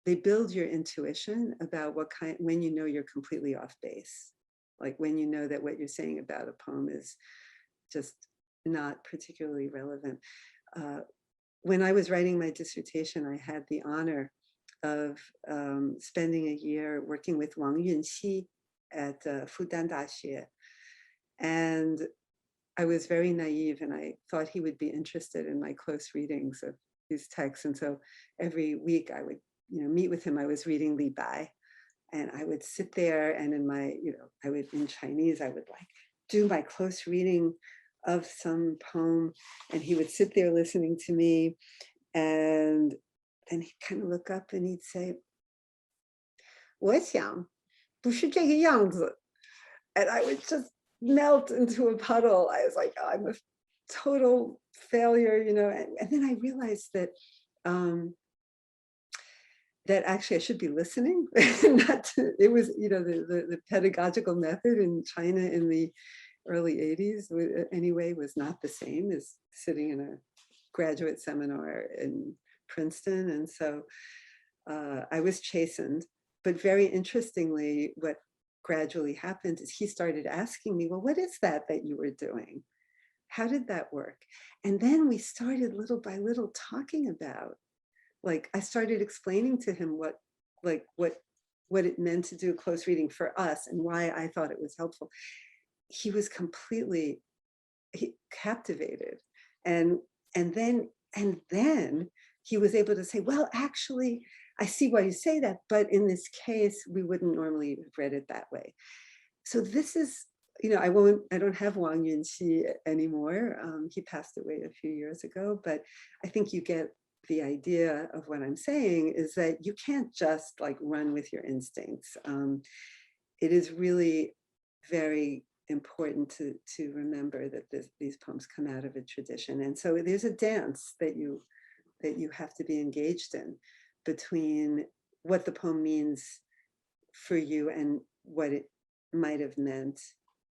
they build your intuition about when you know you're completely off base, like when you know that what you're saying about a poem is just not particularly relevant. When I was writing my dissertation, I had the honor of spending a year working with Wang Yunxi at Fudan Daxie. And I was very naive, and I thought he would be interested in my close readings of these texts. And so every week I would meet with him. I was reading Li Bai, and I would sit there, and in Chinese, I would like do my close reading of some poem, and he would sit there listening to me, and then he'd kind of look up and he'd say, 我想不是这个样子. And I would just melt into a puddle. I was like, oh, I'm a total failure, and then I realized that that actually I should be listening. It was, the pedagogical method in China in the early 80s anyway was not the same as sitting in a graduate seminar in Princeton. And so I was chastened, but very interestingly, what gradually happened is he started asking me, well, what is that you were doing? How did that work? And then we started little by little talking about like I started explaining to him what it meant to do close reading for us and why I thought it was helpful. He was completely captivated. And then he was able to say, well, actually, I see why you say that, but in this case, we wouldn't normally have read it that way. So this is, I don't have Wang Yunxi anymore. He passed away a few years ago, but I think you get the idea of what I'm saying is that you can't just like run with your instincts. It is really very important to remember that these poems come out of a tradition. And so there's a dance that you have to be engaged in between what the poem means for you and what it might have meant,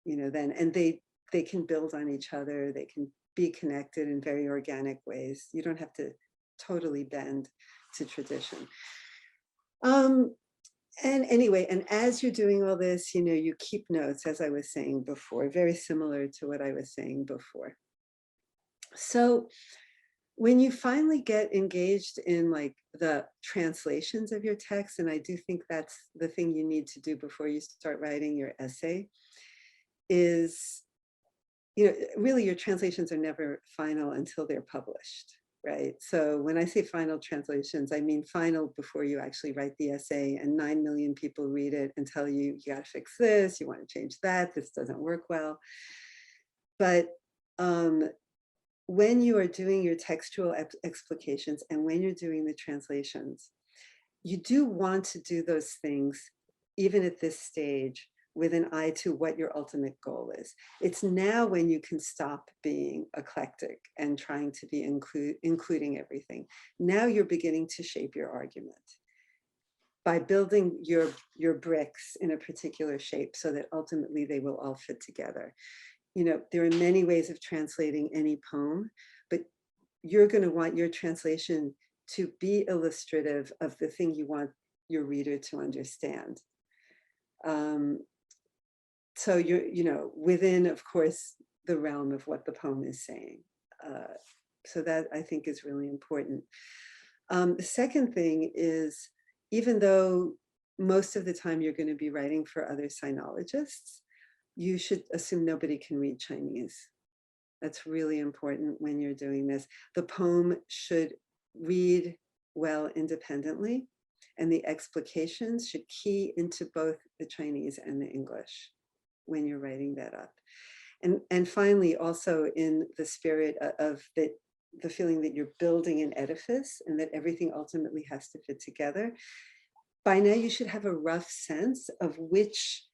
then. And they can build on each other. They can be connected in very organic ways. You don't have to totally bend to tradition. And anyway, and as you're doing all this, you keep notes, as I was saying before, very similar to what I was saying before. So when you finally get engaged in like the translations of your text, and I do think that's the thing you need to do before you start writing your essay, is, really your translations are never final until they're published. Right. So when I say final translations, I mean final before you actually write the essay and 9 million people read it and tell you, you got to fix this, you want to change that, this doesn't work well. But when you are doing your textual explications and when you're doing the translations, you do want to do those things, even at this stage, with an eye to what your ultimate goal is. It's now when you can stop being eclectic and trying to be including everything. Now you're beginning to shape your argument by building your bricks in a particular shape so that ultimately they will all fit together. There are many ways of translating any poem, but you're going to want your translation to be illustrative of the thing you want your reader to understand. So you're, within, of course, the realm of what the poem is saying. So that I think is really important. The second thing is, even though most of the time you're going to be writing for other sinologists, you should assume nobody can read Chinese. That's really important when you're doing this. The poem should read well independently, and the explications should key into both the Chinese and the English when you're writing that up. And finally, also in the spirit of the feeling that you're building an edifice and that everything ultimately has to fit together, by now you should have a rough sense of which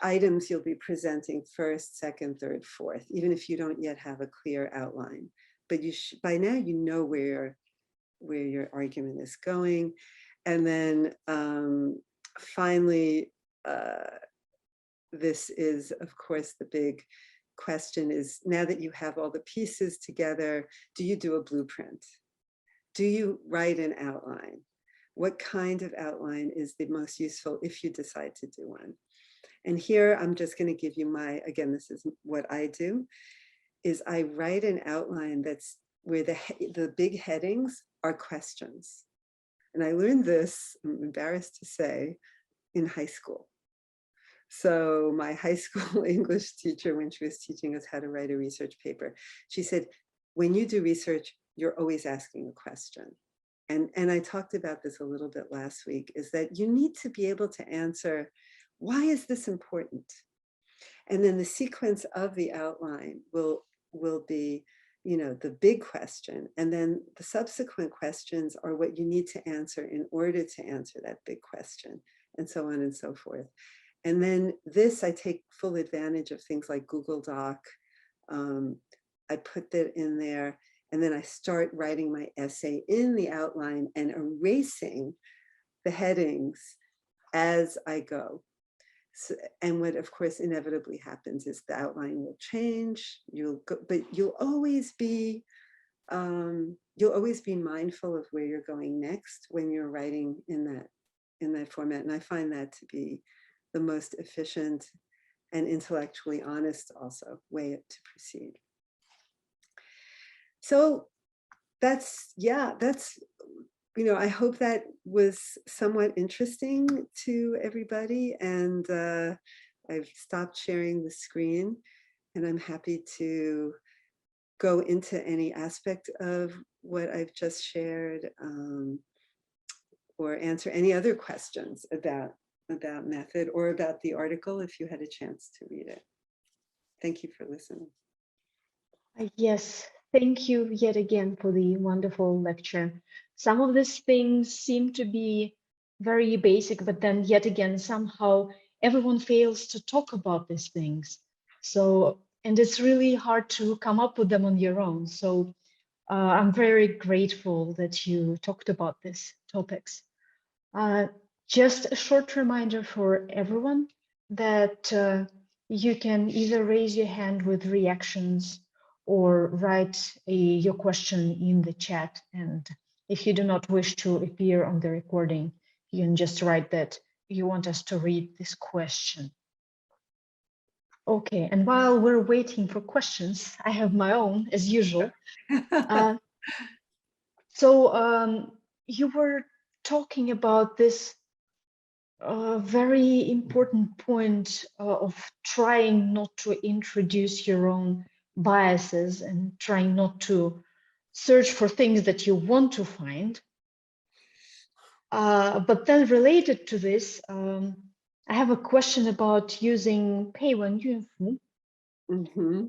items you'll be presenting first, second, third, fourth, even if you don't yet have a clear outline. But by now you know where your argument is going. And then finally, this is, of course, the big question is, now that you have all the pieces together, do you do a blueprint? Do you write an outline? What kind of outline is the most useful if you decide to do one? And here I'm just going to give you again, this is what I do, is I write an outline that's where the big headings are questions. And I learned this, I'm embarrassed to say, in high school. So my high school English teacher, when she was teaching us how to write a research paper, she said, when you do research, you're always asking a question. And I talked about this a little bit last week, is that you need to be able to answer, why is this important? And then the sequence of the outline will be, the big question. And then the subsequent questions are what you need to answer in order to answer that big question, and so on and so forth. And then this, I take full advantage of things like Google Doc. I put that in there, and then I start writing my essay in the outline and erasing the headings as I go. So, and what, of course, inevitably happens is the outline will change. But you'll always be mindful of where you're going next when you're writing in that format. And I find that to be the most efficient and intellectually honest also way to proceed. So that's I hope that was somewhat interesting to everybody. And I've stopped sharing the screen, and I'm happy to go into any aspect of what I've just shared, or answer any other questions about method or about the article if you had a chance to read it. Thank you for listening. Yes, thank you yet again for the wonderful lecture. Some of these things seem to be very basic, but then yet again, somehow everyone fails to talk about these things. So, and it's really hard to come up with them on your own. So I'm very grateful that you talked about these topics. Uh, just a short reminder for everyone that you can either raise your hand with reactions or write your question in the chat. And if you do not wish to appear on the recording, you can just write that you want us to read this question. Okay, and while we're waiting for questions, I have my own as usual. So you were talking about this very important point of trying not to introduce your own biases and trying not to search for things that you want to find. But then related to this, I have a question about using 配文韵符.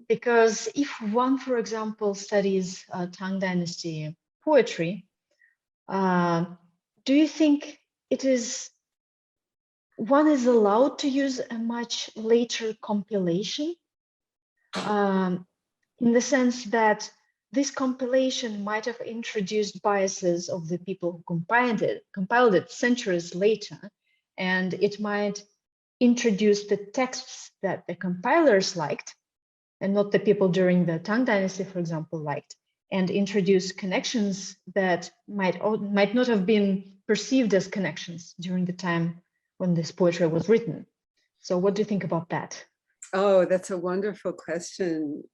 Because if one, for example, studies Tang Dynasty poetry, do you think one is allowed to use a much later compilation, in the sense that this compilation might have introduced biases of the people who compiled it centuries later, and it might introduce the texts that the compilers liked and not the people during the Tang Dynasty, for example, liked, and introduce connections that might not have been perceived as connections during the time when this poetry was written. So what do you think about that? Oh, that's a wonderful question.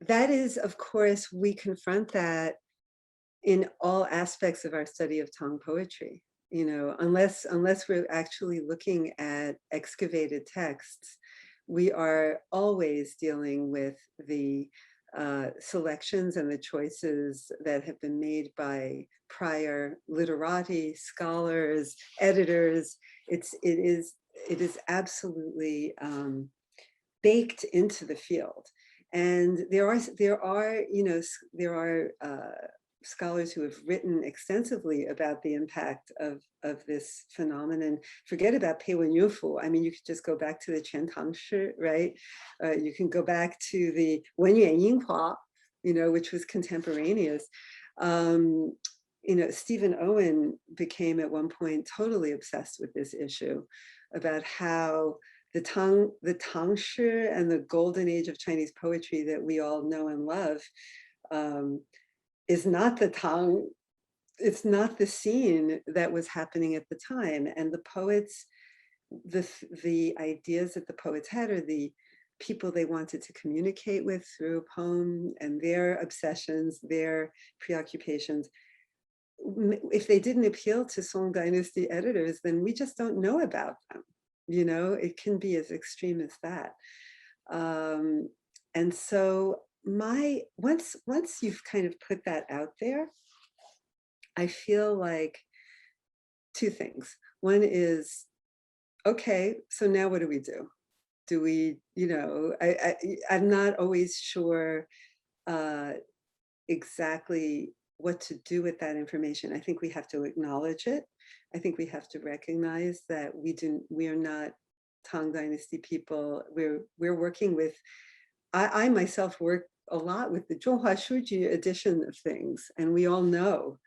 That is, of course, we confront that in all aspects of our study of Tang poetry. Unless we're actually looking at excavated texts, we are always dealing with the selections and the choices that have been made by prior literati, scholars, editors. It is absolutely baked into the field, and there are scholars who have written extensively about the impact of this phenomenon. Forget about Pei Wen Yufu. I mean, you could just go back to the Qian Tang Shi, right? You can go back to the Wen Yuan Yinghua, which was contemporaneous. Stephen Owen became at one point totally obsessed with this issue about how the Tang Shi and the golden age of Chinese poetry that we all know and love is not the Tang, it's not the scene that was happening at the time. And the poets, the ideas that the poets had, or the people they wanted to communicate with through a poem, and their obsessions, their preoccupations, if they didn't appeal to Song Dynasty editors, then we just don't know about them. It can be as extreme as that. And so once you've kind of put that out there, I feel like two things. One is, okay, so now what do we do? Do we, I'm not always sure exactly what to do with that information. I think we have to acknowledge it. I think we have to recognize that we are not Tang Dynasty people. We're working with, I myself work a lot with the Zhonghua Shuji edition of things, and we all know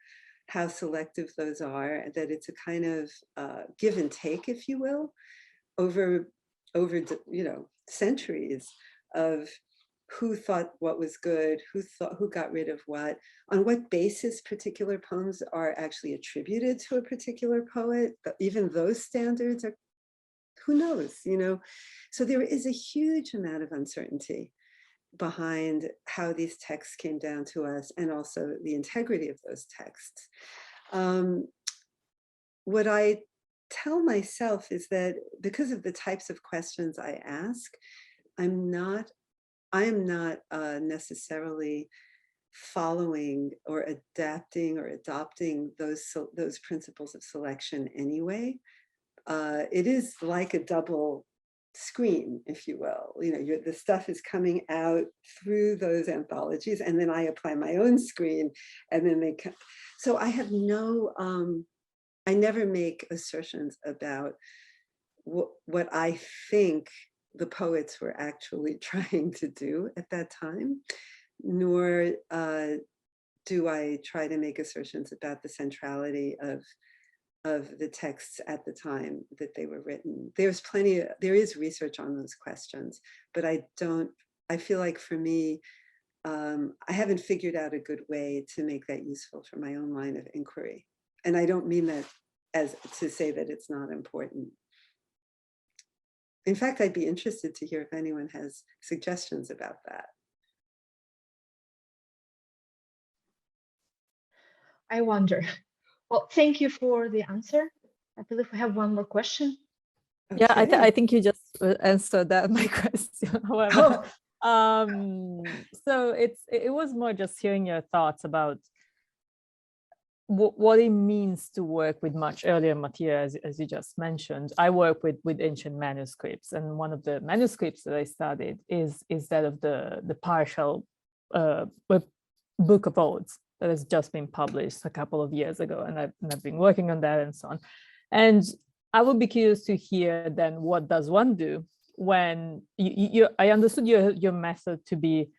how selective those are, that it's a kind of give and take, if you will, over centuries of who thought what was good, who got rid of what, on what basis particular poems are actually attributed to a particular poet. Even those standards are, who knows, So there is a huge amount of uncertainty. behind how these texts came down to us, and also the integrity of those texts. What I tell myself is that because of the types of questions I ask, I am not necessarily following or adapting or adopting those principles of selection anyway. It is like a double screen, if you will. You know, the stuff is coming out through those anthologies, and then I apply my own screen, and then they come. So I have no, I never make assertions about what I think the poets were actually trying to do at that time, nor do I try to make assertions about the centrality of the texts at the time that they were written. There is research on those questions, but I feel like for me, I haven't figured out a good way to make that useful for my own line of inquiry. And I don't mean that as to say that it's not important. In fact, I'd be interested to hear if anyone has suggestions about that. I wonder. Well, thank you for the answer. I believe we have one more question. Okay. Yeah, I think you just answered that my question. However, so it was more just hearing your thoughts about what it means to work with much earlier material, as you just mentioned. I work with ancient manuscripts, and one of the manuscripts that I studied is that of the partial Book of Odes that has just been published a couple of years ago, and I've been working on that and so on. And I would be curious to hear then, what does one do when I understood your method to be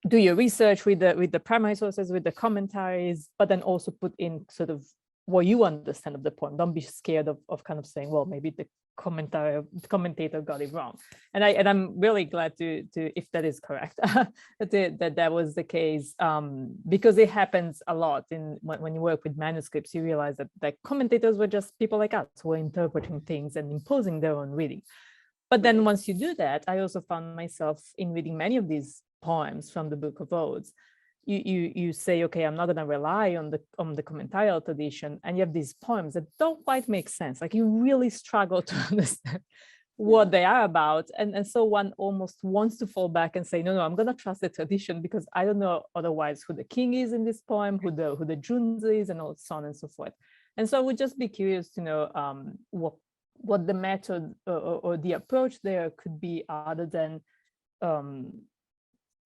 do your research with the primary sources, with the commentaries, but then also put in sort of what you understand of the poem. Don't be scared of kind of saying, well, maybe the commentator got it wrong. And I'm really glad to if that is correct, that was the case, because it happens a lot when you work with manuscripts. You realize that commentators were just people like us who were interpreting things and imposing their own reading. But then once you do that, I also found myself in reading many of these poems from the Book of Odes. You say, okay, I'm not going to rely on the commentarial tradition, and you have these poems that don't quite make sense. Like, you really struggle to understand what they are about, and so one almost wants to fall back and say, no, I'm going to trust the tradition, because I don't know otherwise who the king is in this poem, who the Junzi is, and so on and so forth. And so I would just be curious to know what the method or the approach there could be, other than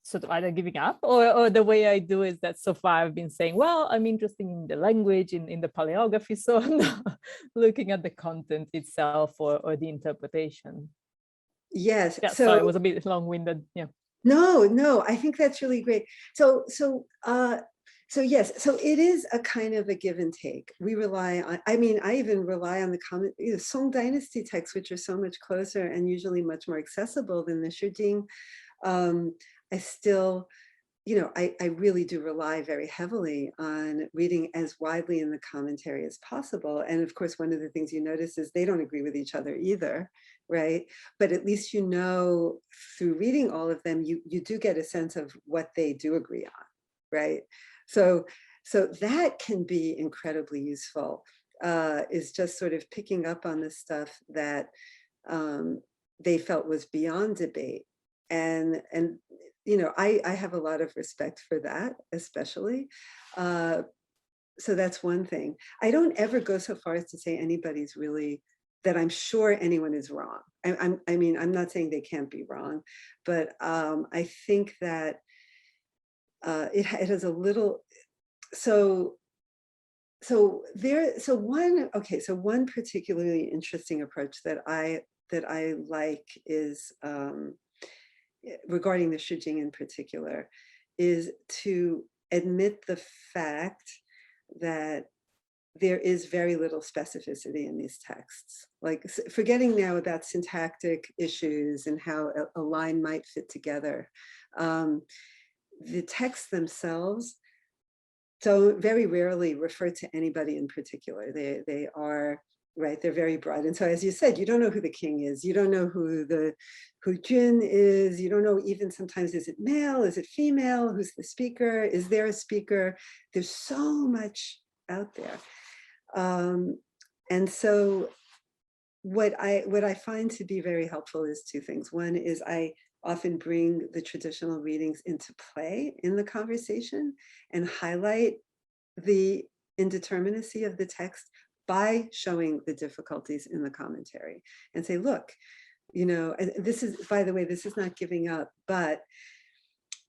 sort of either giving up, or the way I do is that so far I've been saying, well, I'm interested in the language, in the paleography, so I'm not looking at the content itself or the interpretation. Yes. Yeah, so it was a bit long-winded. Yeah. No, I think that's really great. So yes, so it is a kind of a give and take. We rely on, I even rely on the Song Dynasty texts, which are so much closer and usually much more accessible than the Shujing. I still, I really do rely very heavily on reading as widely in the commentary as possible. And of course, one of the things you notice is they don't agree with each other either, right? But at least, through reading all of them, you do get a sense of what they do agree on, right? So that can be incredibly useful, is just sort of picking up on the stuff that they felt was beyond debate. And I have a lot of respect for that, especially. So that's one thing. I don't ever go so far as to say anybody's really, that I'm sure anyone is wrong. I'm not saying they can't be wrong, but I think that it has a little, one particularly interesting approach that I like is, regarding the Shujing in particular, is to admit the fact that there is very little specificity in these texts. Like, forgetting now about syntactic issues and how a line might fit together. The texts themselves don't very rarely refer to anybody in particular. They are right? They're very broad. And so, as you said, you don't know who the king is. You don't know who Jun is. You don't know even sometimes, is it male? Is it female? Who's the speaker? Is there a speaker? There's so much out there. And so what I find to be very helpful is two things. One is I often bring the traditional readings into play in the conversation and highlight the indeterminacy of the text by showing the difficulties in the commentary and say, look, you know, this is, by the way, this is not giving up, but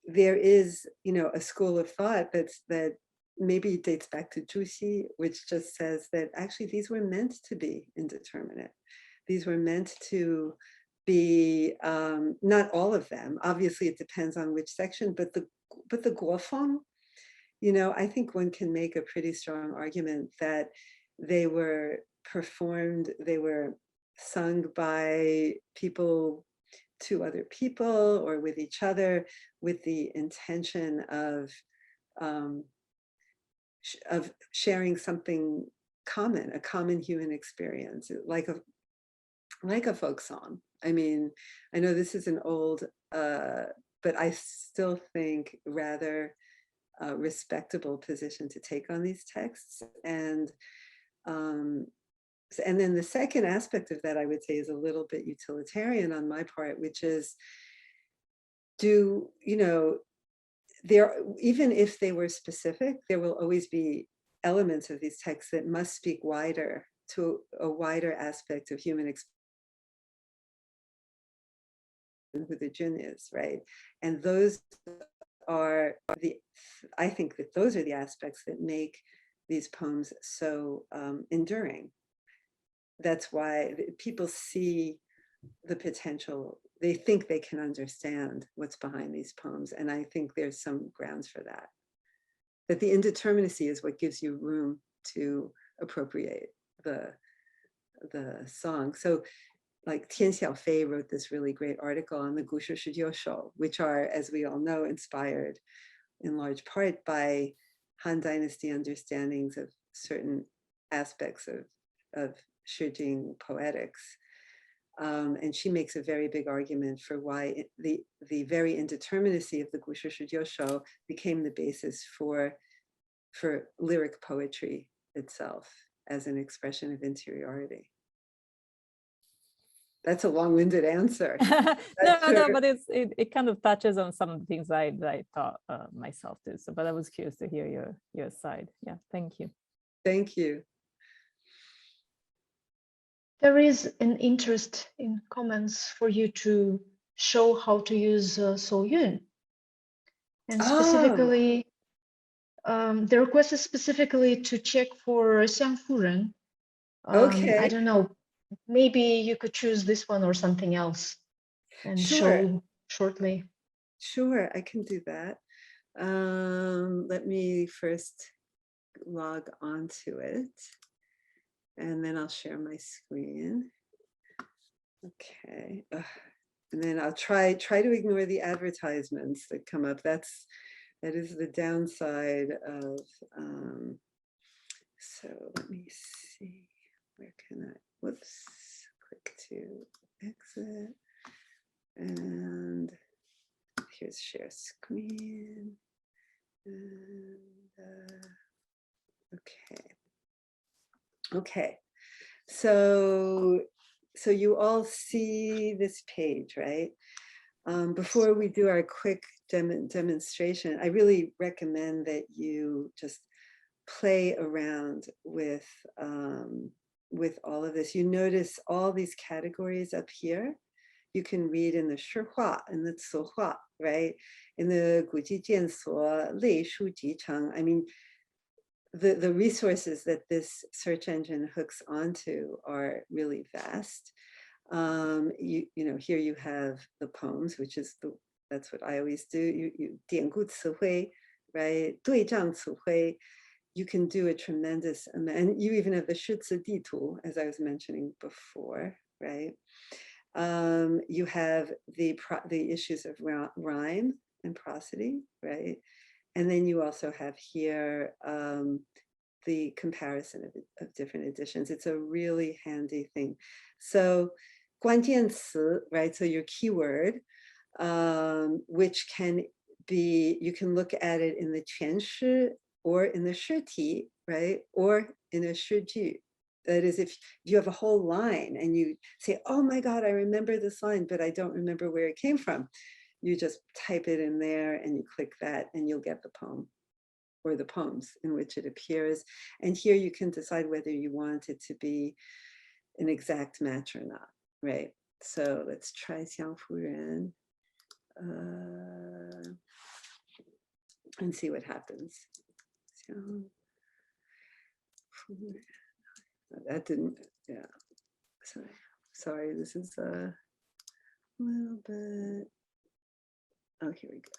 there is, you know, a school of thought that maybe dates back to Juxi, which just says that actually these were meant to be indeterminate. These were meant to be, not all of them. Obviously, it depends on which section, but the Guofeng, you know, I think one can make a pretty strong argument that they were performed, they were sung by people to other people or with each other with the intention of sharing something common, a common human experience, like a folk song. I mean, I know this is an old, but I still think rather respectable position to take on these texts. And then the second aspect of that, I would say, is a little bit utilitarian on my part, which is, you know, there, even if they were specific, there will always be elements of these texts that must speak wider to a wider aspect of human experience, who the Jin is, right? And those are I think that those are the aspects that make these poems so enduring. That's why people see the potential. They think they can understand what's behind these poems. And I think there's some grounds for that. That the indeterminacy is what gives you room to appropriate the song. So like Tian Xiaofei wrote this really great article on the Gushu Shijiu Shou, which are, as we all know, inspired in large part by Han Dynasty understandings of certain aspects of Shijing poetics. And she makes a very big argument for why the very indeterminacy of the Gushu Shijiu Shou became the basis for lyric poetry itself as an expression of interiority. That's a long-winded answer. No, but it kind of touches on some things I thought myself too. So, but I was curious to hear your side. Yeah, thank you. Thank you. There is an interest in comments for you to show how to use So Yin. And specifically, the request is specifically to check for Xiangfu Ren. Okay. I don't know, maybe you could choose this one or something else and show shortly. Sure, I can do that. Let me first log onto it, and then I'll share my screen. Okay, and then I'll try to ignore the advertisements that come up. That is the downside of. So let me see. Where can I? Whoops! Click to exit, and here's share screen. And okay. So you all see this page, right? Before we do our quick demonstration, I really recommend that you just play around with all of this. You notice all these categories up here. You can read in the Shihua and the Cihua, right? In the Guji Jiansuo, Lei Shu Ji Cheng. I mean, the resources that this search engine hooks onto are really vast. You know, here you have the poems, which is that's what I always do. You 典故词汇, right? 对仗词汇. You can do a tremendous amount, and you even have the 诗词地图, as I was mentioning before, right? You have the issues of rhyme and prosody, right? And then you also have here the comparison of different editions. It's a really handy thing. So 关键词, right? So your keyword, which can be, you can look at it in the 全诗 or in the 诗体, right? Or in a 诗句. That is, if you have a whole line and you say, oh my God, I remember this line, but I don't remember where it came from. You just type it in there and you click that and you'll get the poem or the poems in which it appears. And here you can decide whether you want it to be an exact match or not, right? So let's try 相夫人 and see what happens. 相夫人. That didn't, yeah. Sorry, this is a little bit. Oh, here we go.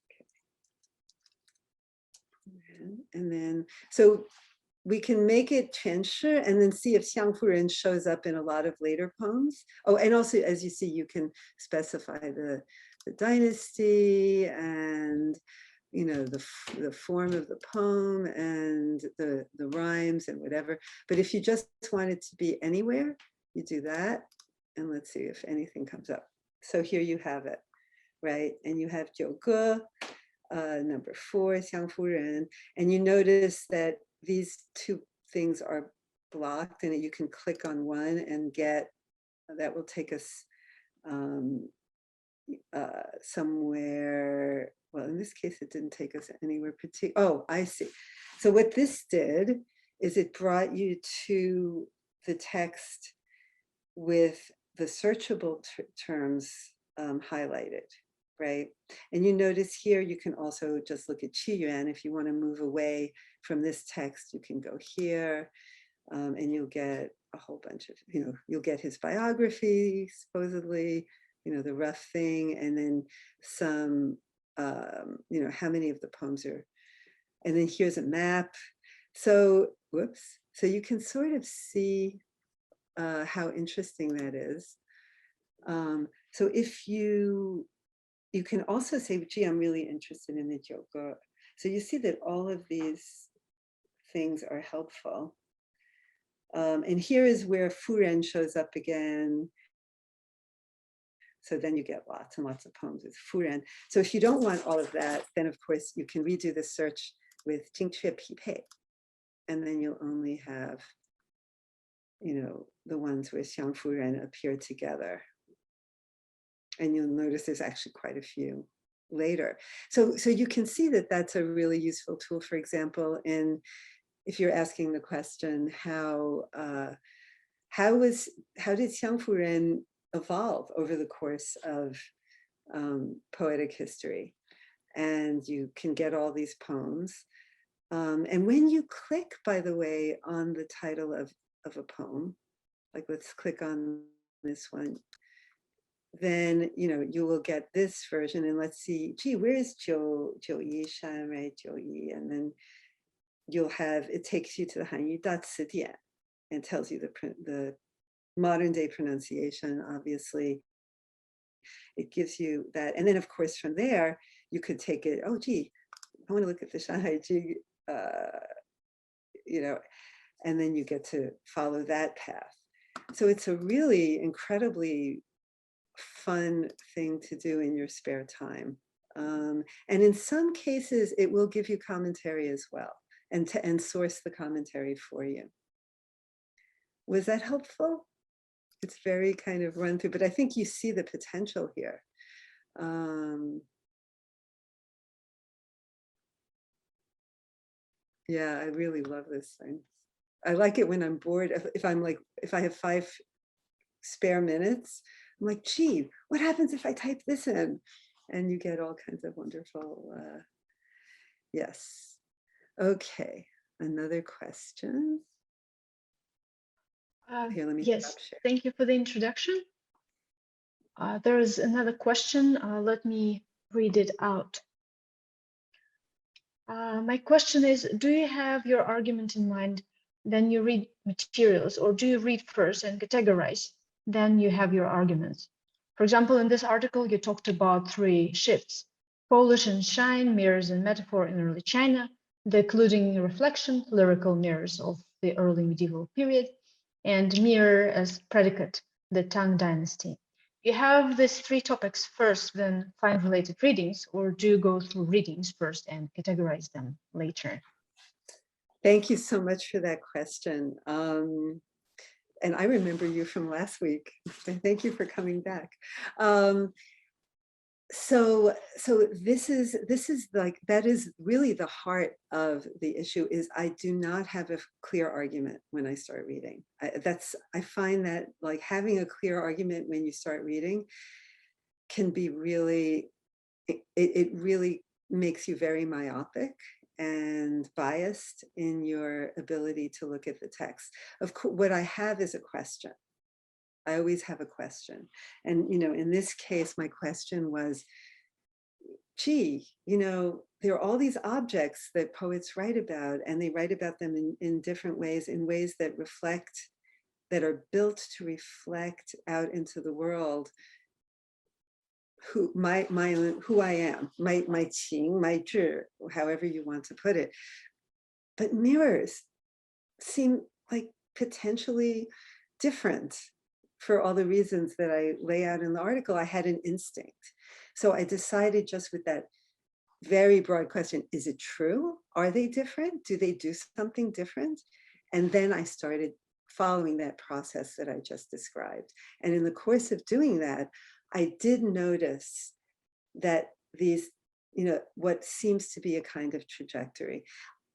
Okay. And then, so we can make it 全诗 and then see if 相夫人 shows up in a lot of later poems. Oh, and also, as you see, you can specify the dynasty and, you know, the form of the poem and the rhymes and whatever. But if you just want it to be anywhere, you do that. And let's see if anything comes up. So here you have it, right? And you have 九歌, number 4, 相夫人. And you notice that these two things are blocked and you can click on one and get, that will take us somewhere. Well, in this case, it didn't take us anywhere particular. Oh, I see. So what this did is it brought you to the text with the searchable terms highlighted, right? And you notice here, you can also just look at Qi Yuan. If you want to move away from this text, you can go here and you'll get a whole bunch of, you know, you'll get his biography, supposedly, you know, the rough thing, and then some, you know, how many of the poems are, and then here's a map. So, whoops. So you can sort of see how interesting that is. So if you can also say, gee, I'm really interested in the 九歌. So you see that all of these things are helpful. And here is where 夫人 shows up again. So then you get lots and lots of poems with 夫人. So if you don't want all of that, then of course you can redo the search with 精确匹配. And then you'll only have, you know, the ones where 相夫人 appear together. And you'll notice there's actually quite a few later. So you can see that that's a really useful tool, for example, in if you're asking the question, how did 相夫人 evolve over the course of poetic history? And you can get all these poems. And when you click, by the way, on the title of a poem, like let's click on this one, then, you know, you will get this version. And let's see, gee, where's 九一山, right? 九一, and then you'll have, it takes you to the Hanyu Da Ci Dian and tells you the modern day pronunciation, obviously. It gives you that. And then of course, from there, you could take it, oh, gee, I want to look at the Shanghai Ji, you know, and then you get to follow that path. So it's a really incredibly fun thing to do in your spare time. And in some cases, it will give you commentary as well and source the commentary for you. Was that helpful? It's very kind of run through, but I think you see the potential here. Yeah, I really love this thing. I like it when I'm bored. If I have 5 spare minutes, I'm like, gee, what happens if I type this in? And you get all kinds of wonderful, yes. Okay, another question. Here, let me yes, stop share. thank you for the introduction. There is another question. Let me read it out. My question is, do you have your argument in mind, then you read materials, or do you read first and categorize, then you have your arguments? For example, in this article, you talked about 3 shifts: Polish and shine, mirrors and metaphor in early China, decluding reflection, lyrical mirrors of the early medieval period, and mirror as predicate, the Tang Dynasty. You have these three topics first, then find related readings, or do you go through readings first and categorize them later? Thank you so much for that question. And I remember you from last week. Thank you for coming back. So this is like, that is really the heart of the issue, is I do not have a clear argument when I start reading. I find that like having a clear argument when you start reading can be really, it really makes you very myopic and biased in your ability to look at the text. Of course, what I have is a question. I always have a question. And, in this case, my question was, gee, there are all these objects that poets write about, and they write about them in different ways, in ways that reflect, that are built to reflect out into the world who I am, my qing, my zhi, however you want to put it. But mirrors seem like potentially different for all the reasons that I lay out in the article. I had an instinct. So I decided, just with that very broad question, is it true? Are they different? Do they do something different? And then I started following that process that I just described. And in the course of doing that, I did notice that these, what seems to be a kind of trajectory.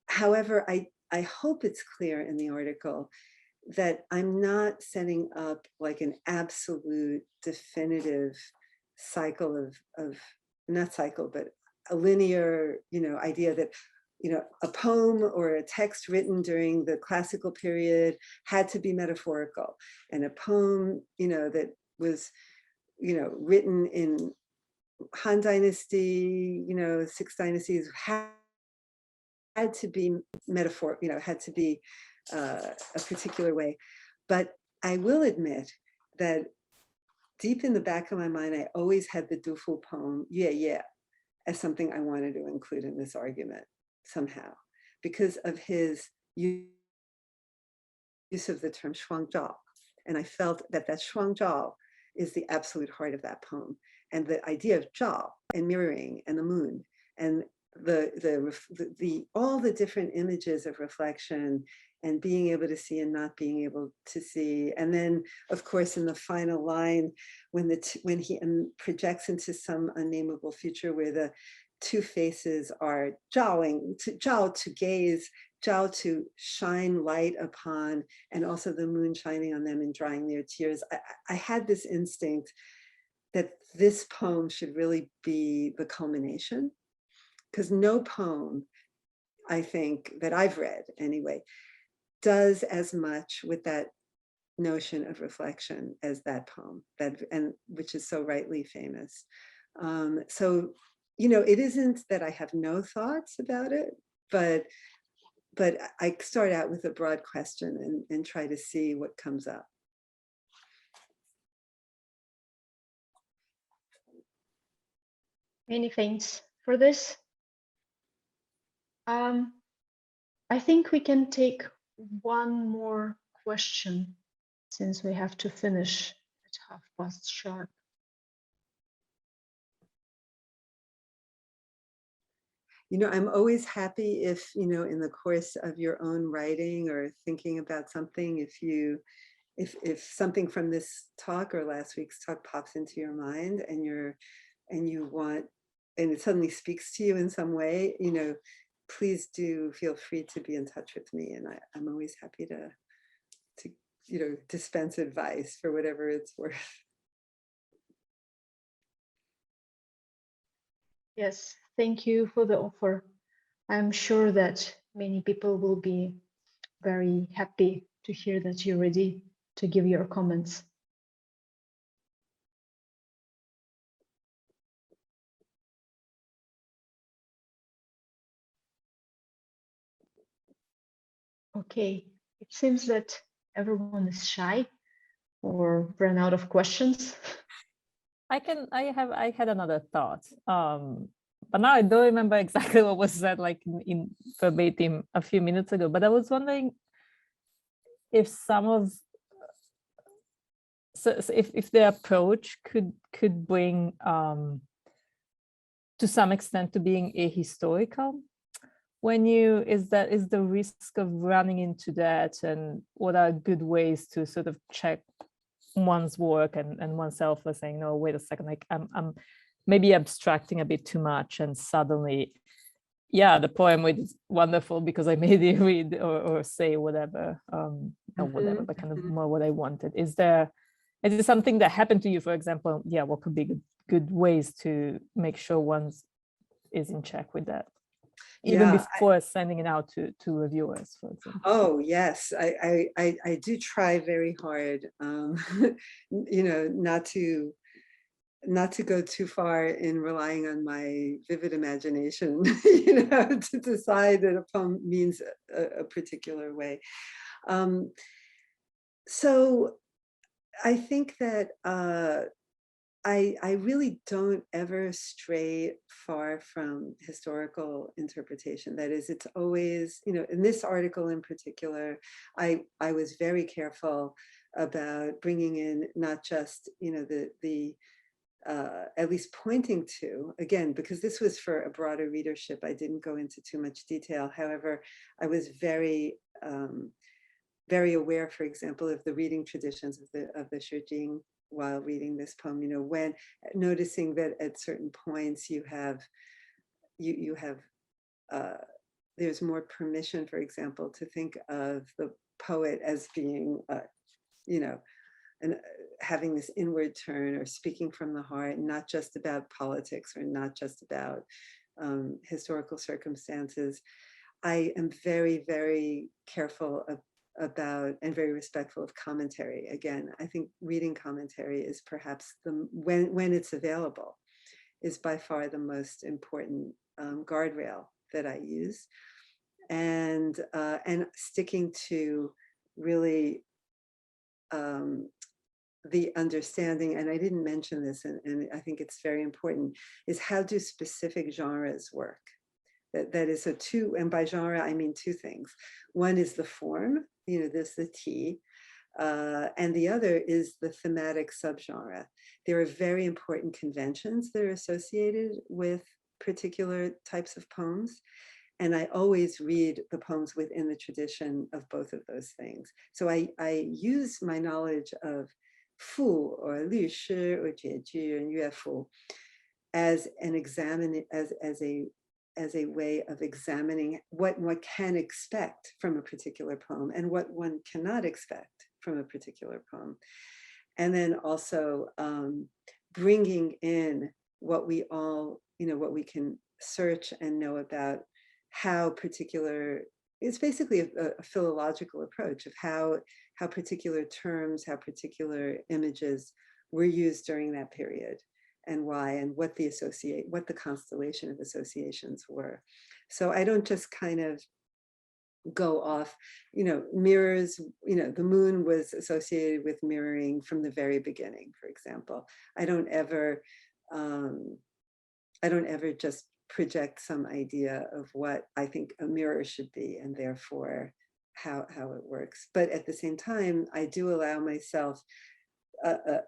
However, I hope it's clear in the article that I'm not setting up like an absolute definitive cycle of not cycle, but a linear, idea that, a poem or a text written during the classical period had to be metaphorical, and a poem, that was, written in Han Dynasty, 6 dynasties, had to be metaphor, had to be a particular way. But I will admit that deep in the back of my mind, I always had the Du Fu poem, Yeah, as something I wanted to include in this argument somehow, because of his use of the term shuangzhao. And I felt that shuangzhao is the absolute heart of that poem. And the idea of zhao and mirroring and the moon and all the different images of reflection and being able to see and not being able to see. And then, of course, in the final line, when he projects into some unnameable future where the two faces are zhao to gaze, zhao to shine light upon, and also the moon shining on them and drying their tears. I had this instinct that this poem should really be the culmination, because no poem, I think, that I've read anyway, does as much with that notion of reflection as that poem, and which is so rightly famous. So, it isn't that I have no thoughts about it, but I start out with a broad question and try to see what comes up. Many thanks for this. I think we can take one more question, since we have to finish at 12:30 sharp. I'm always happy if, in the course of your own writing or thinking about something, if something from this talk or last week's talk pops into your mind and it suddenly speaks to you in some way, please do feel free to be in touch with me. And I'm always happy to dispense advice for whatever it's worth. Yes, thank you for the offer. I'm sure that many people will be very happy to hear that you're ready to give your comments. Okay, it seems that everyone is shy or ran out of questions. I had another thought. but now I don't remember exactly what was said like in verbatim a few minutes ago, but I was wondering if some of, so if the approach could bring to some extent to being ahistorical, when you, is the risk of running into that, and what are good ways to sort of check one's work and oneself for saying, no, wait a second, like I'm maybe abstracting a bit too much, and suddenly, yeah, the poem was wonderful because I made it read or say whatever, not whatever, but kind of more what I wanted. Is it something that happened to you, for example? Yeah, what could be good ways to make sure one's is in check with that, even before sending it out to reviewers, for example? Oh yes, I do try very hard, you know, not to go too far in relying on my vivid imagination, you know, to decide that a poem means a particular way. So I think that I really don't ever stray far from historical interpretation. That is, it's always, you know, in this article in particular, I was very careful about bringing in not just, you know, the at least pointing to, again, because this was for a broader readership, I didn't go into too much detail. However, I was very aware, for example, of the reading traditions of the Shijing while reading this poem, you know, when noticing that at certain points you have there's more permission, for example, to think of the poet as being, you know, and having this inward turn or speaking from the heart, not just about politics or not just about historical circumstances. I am very, very careful about and very respectful of commentary. Again, I think reading commentary is perhaps when it's available, is by far the most important guardrail that I use, and sticking to really the understanding, and I didn't mention this, and I think it's very important, is how do specific genres work? That is and by genre, I mean two things. One is the form, you know, there's the T, and the other is the thematic subgenre. There are very important conventions that are associated with particular types of poems. And I always read the poems within the tradition of both of those things. So I use my knowledge of Fu or Lü Shi or Jieju and Yue Fu as a way of examining what one can expect from a particular poem and what one cannot expect from a particular poem. And then also bringing in what we all, you know, what we can search and know about how particular, it's basically a philological approach of how particular terms, how particular images were used during that period, and why, and what the constellation of associations were. So I don't just kind of go off, you know, mirrors, you know, the moon was associated with mirroring from the very beginning, for example. I don't ever just project some idea of what I think a mirror should be, and therefore how it works. But at the same time, I do allow myself an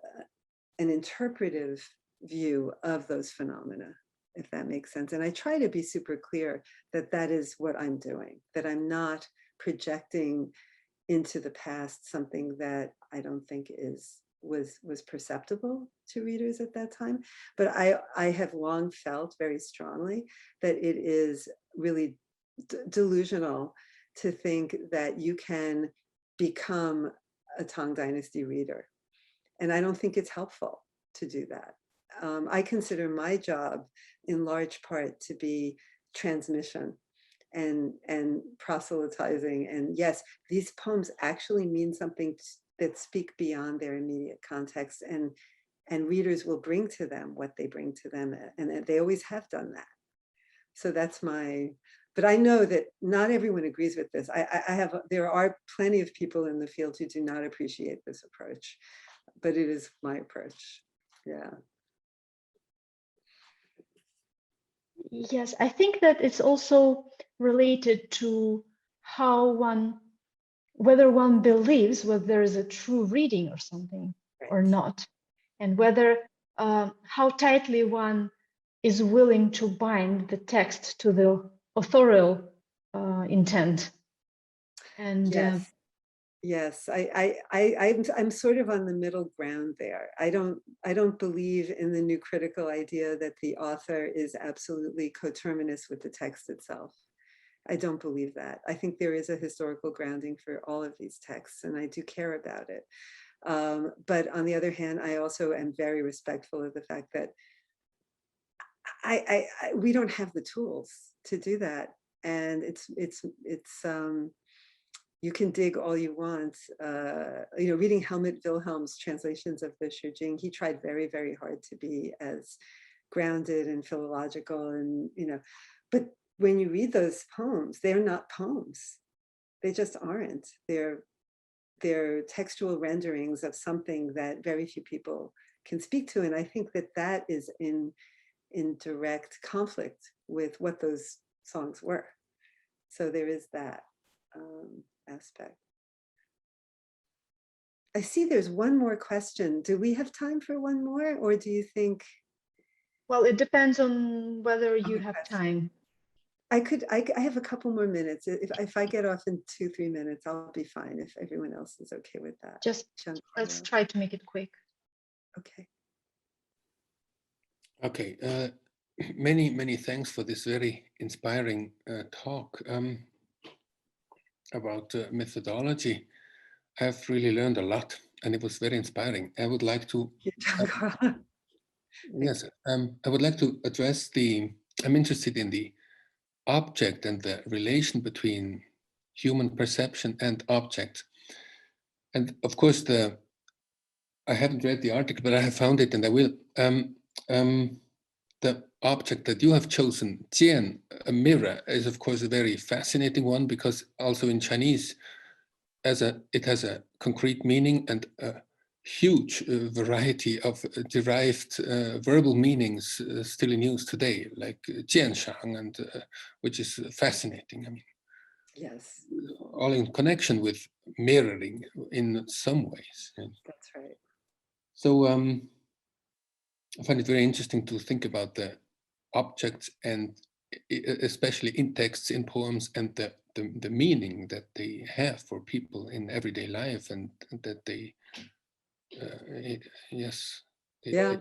interpretive view of those phenomena, if that makes sense. And I try to be super clear that that is what I'm doing, that I'm not projecting into the past something that I don't think was perceptible to readers at that time. But I have long felt very strongly that it is really delusional to think that you can become a Tang Dynasty reader. And I don't think it's helpful to do that. I consider my job in large part to be transmission and proselytizing. And yes, these poems actually mean something that speak beyond their immediate context, and readers will bring to them what they bring to them, and they always have done that. So that's but I know that not everyone agrees with this. There are plenty of people in the field who do not appreciate this approach, but it is my approach. Yeah. Yes, I think that it's also related to how whether one believes whether there is a true reading or something or Right. not, and whether how tightly one is willing to bind the text to the authorial intent. And Yes. Yes, I'm sort of on the middle ground there. I don't believe in the new critical idea that the author is absolutely coterminous with the text itself. I don't believe that. I think there is a historical grounding for all of these texts, and I do care about it. But on the other hand, I also am very respectful of the fact that we don't have the tools to do that, and it's you can dig all you want. Reading Helmut Wilhelm's translations of the Shujing, he tried very, very hard to be as grounded and philological, and but when you read those poems, they're not poems. They just aren't. They're textual renderings of something that very few people can speak to, and I think that that is in direct conflict with what those songs were. So there is that aspect. I see there's one more question. Do we have time for one more, or do you think? well, it depends on whether you Okay, have gotcha. time. I have a couple more minutes. If I get off in 2-3 minutes, I'll be fine if everyone else is okay with that. Just let's try to make it quick. Okay. Okay. Many thanks for this very inspiring talk about methodology. I've really learned a lot, and it was very inspiring. I would like to. Yes, I would like to address I'm interested in the object and the relation between human perception and object. And of course, I haven't read the article, but I have found it, and I will. The object that you have chosen, jian, a mirror, is of course a very fascinating one, because also in Chinese, it has a concrete meaning and a huge variety of derived verbal meanings still in use today, like jianshang, and which is fascinating. I mean, Yes, all in connection with mirroring in some ways. that's right. So I find it very interesting to think about the objects, and especially in texts, in poems, and the meaning that they have for people in everyday life, and that they yes, Yeah.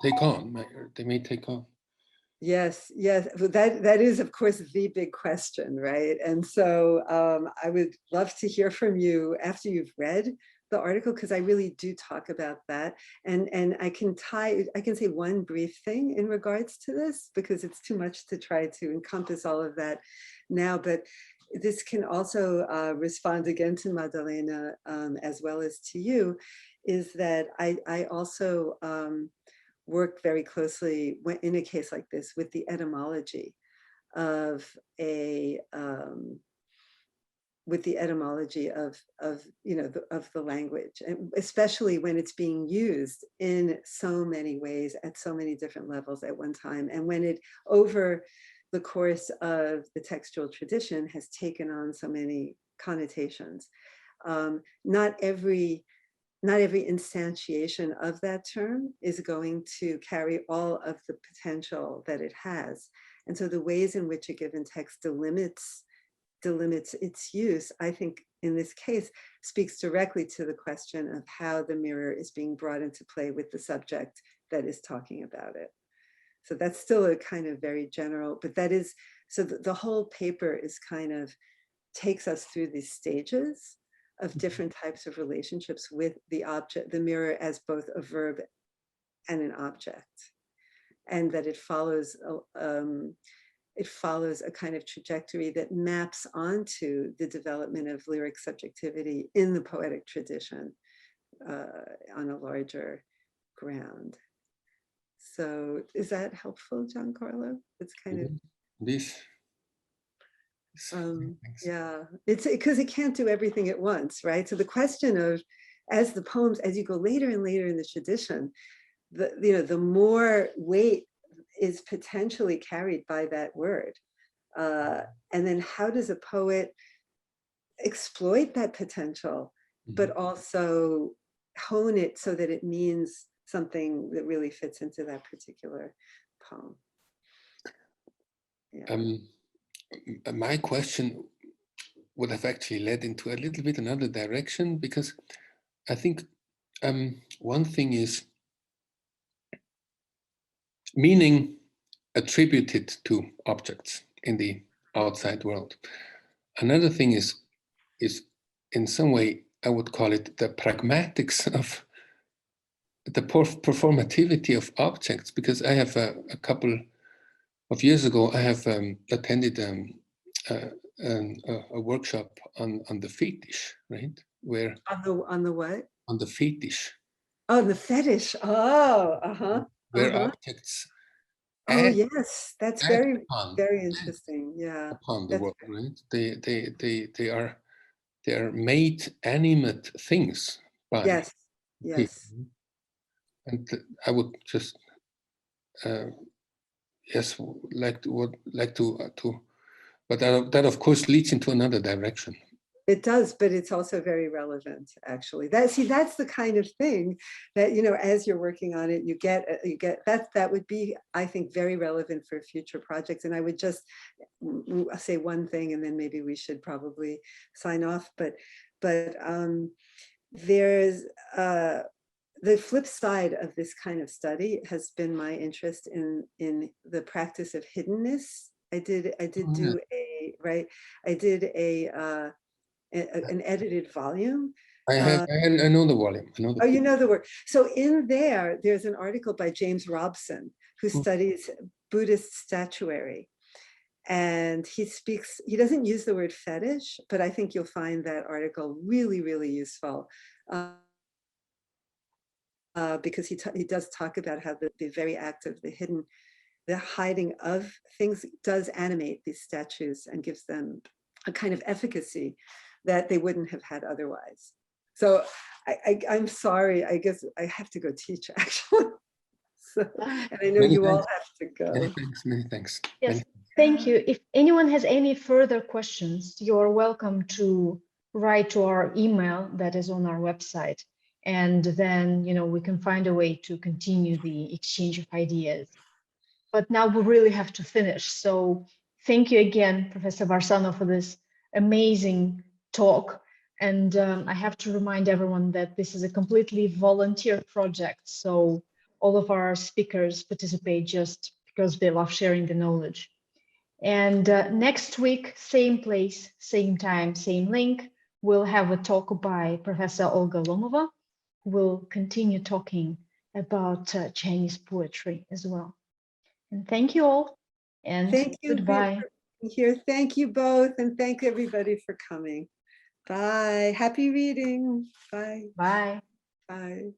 they take on, they may take on. Yes, yes. Well, that is, of course, the big question, right? And so I would love to hear from you after you've read the article, because I really do talk about that. And I can say one brief thing in regards to this, because it's too much to try to encompass all of that now. But this can also respond again to Madalena, as well as to you, is that I also work very closly in a case like this with the etymology of the language, and especially when it's being used in so many ways at so many different levels at one time, and when it over the course of the textual tradition has taken on so many connotations. Not every instantiation of that term is going to carry all of the potential that it has. And so the ways in which a given text delimits its use, I think in this case, speaks directly to the question of how the mirror is being brought into play with the subject that is talking about it. So that's still a kind of very general, but that is, so the whole paper is kind of takes us through these stages of different types of relationships with the object, the mirror, as both a verb and an object, and that it follows a kind of trajectory that maps onto the development of lyric subjectivity in the poetic tradition on a larger ground. So is that helpful, Giancarlo? It's kind of This. yeah, it's because it can't do everything at once, right? So the question of, as the poems, as you go later and later in the tradition, the more weight is potentially carried by that word. And then how does a poet exploit that potential, but also hone it so that it means something that really fits into that particular poem? Yeah. My question would have actually led into a little bit another direction, because I think one thing is meaning attributed to objects in the outside world. Another thing is in some way, I would call it the pragmatics of the performativity of objects, because I have a couple of years ago, I have attended a workshop on the fetish, right? Where On the what? on the fetish. Oh, the fetish. Oh, Where objects Oh, act, yes, that's act very, upon, very interesting. Yeah, upon the that's world, right? They are made animate things by yes, people. yes. And I would just yes, like to, but that of course leads into another direction. It does, but it's also very relevant, actually. That's the kind of thing that, you know, as you're working on it, you get that would be, I think, very relevant for future projects. And I would just say one thing, and then maybe we should probably sign off. But there's the flip side of this kind of study has been my interest in the practice of hiddenness. I did do an edited volume. I know the volume. I know the Oh, you know the word. So in there's an article by James Robson, who studies Buddhist statuary. And he doesn't use the word fetish, but I think you'll find that article really, really useful. Because he does talk about how the very act of the hiding of things does animate these statues and gives them a kind of efficacy that they wouldn't have had otherwise. So I'm sorry, I guess I have to go teach, actually. So, and I know you all have to go. Many thanks. Yes, thank you. If anyone has any further questions, you're welcome to write to our email that is on our website. And then, you know, we can find a way to continue the exchange of ideas. But now we really have to finish. So thank you again, Professor Varsano, for this amazing talk. And I have to remind everyone that this is a completely volunteer project. So all of our speakers participate just because they love sharing the knowledge. And next week, same place, same time, same link, we'll have a talk by Professor Olga Lomova, who will continue talking about Chinese poetry as well. And thank you all, and Thank you goodbye. for being here. Thank you both, and thank everybody for coming. Bye. Happy reading. Bye. Bye. Bye.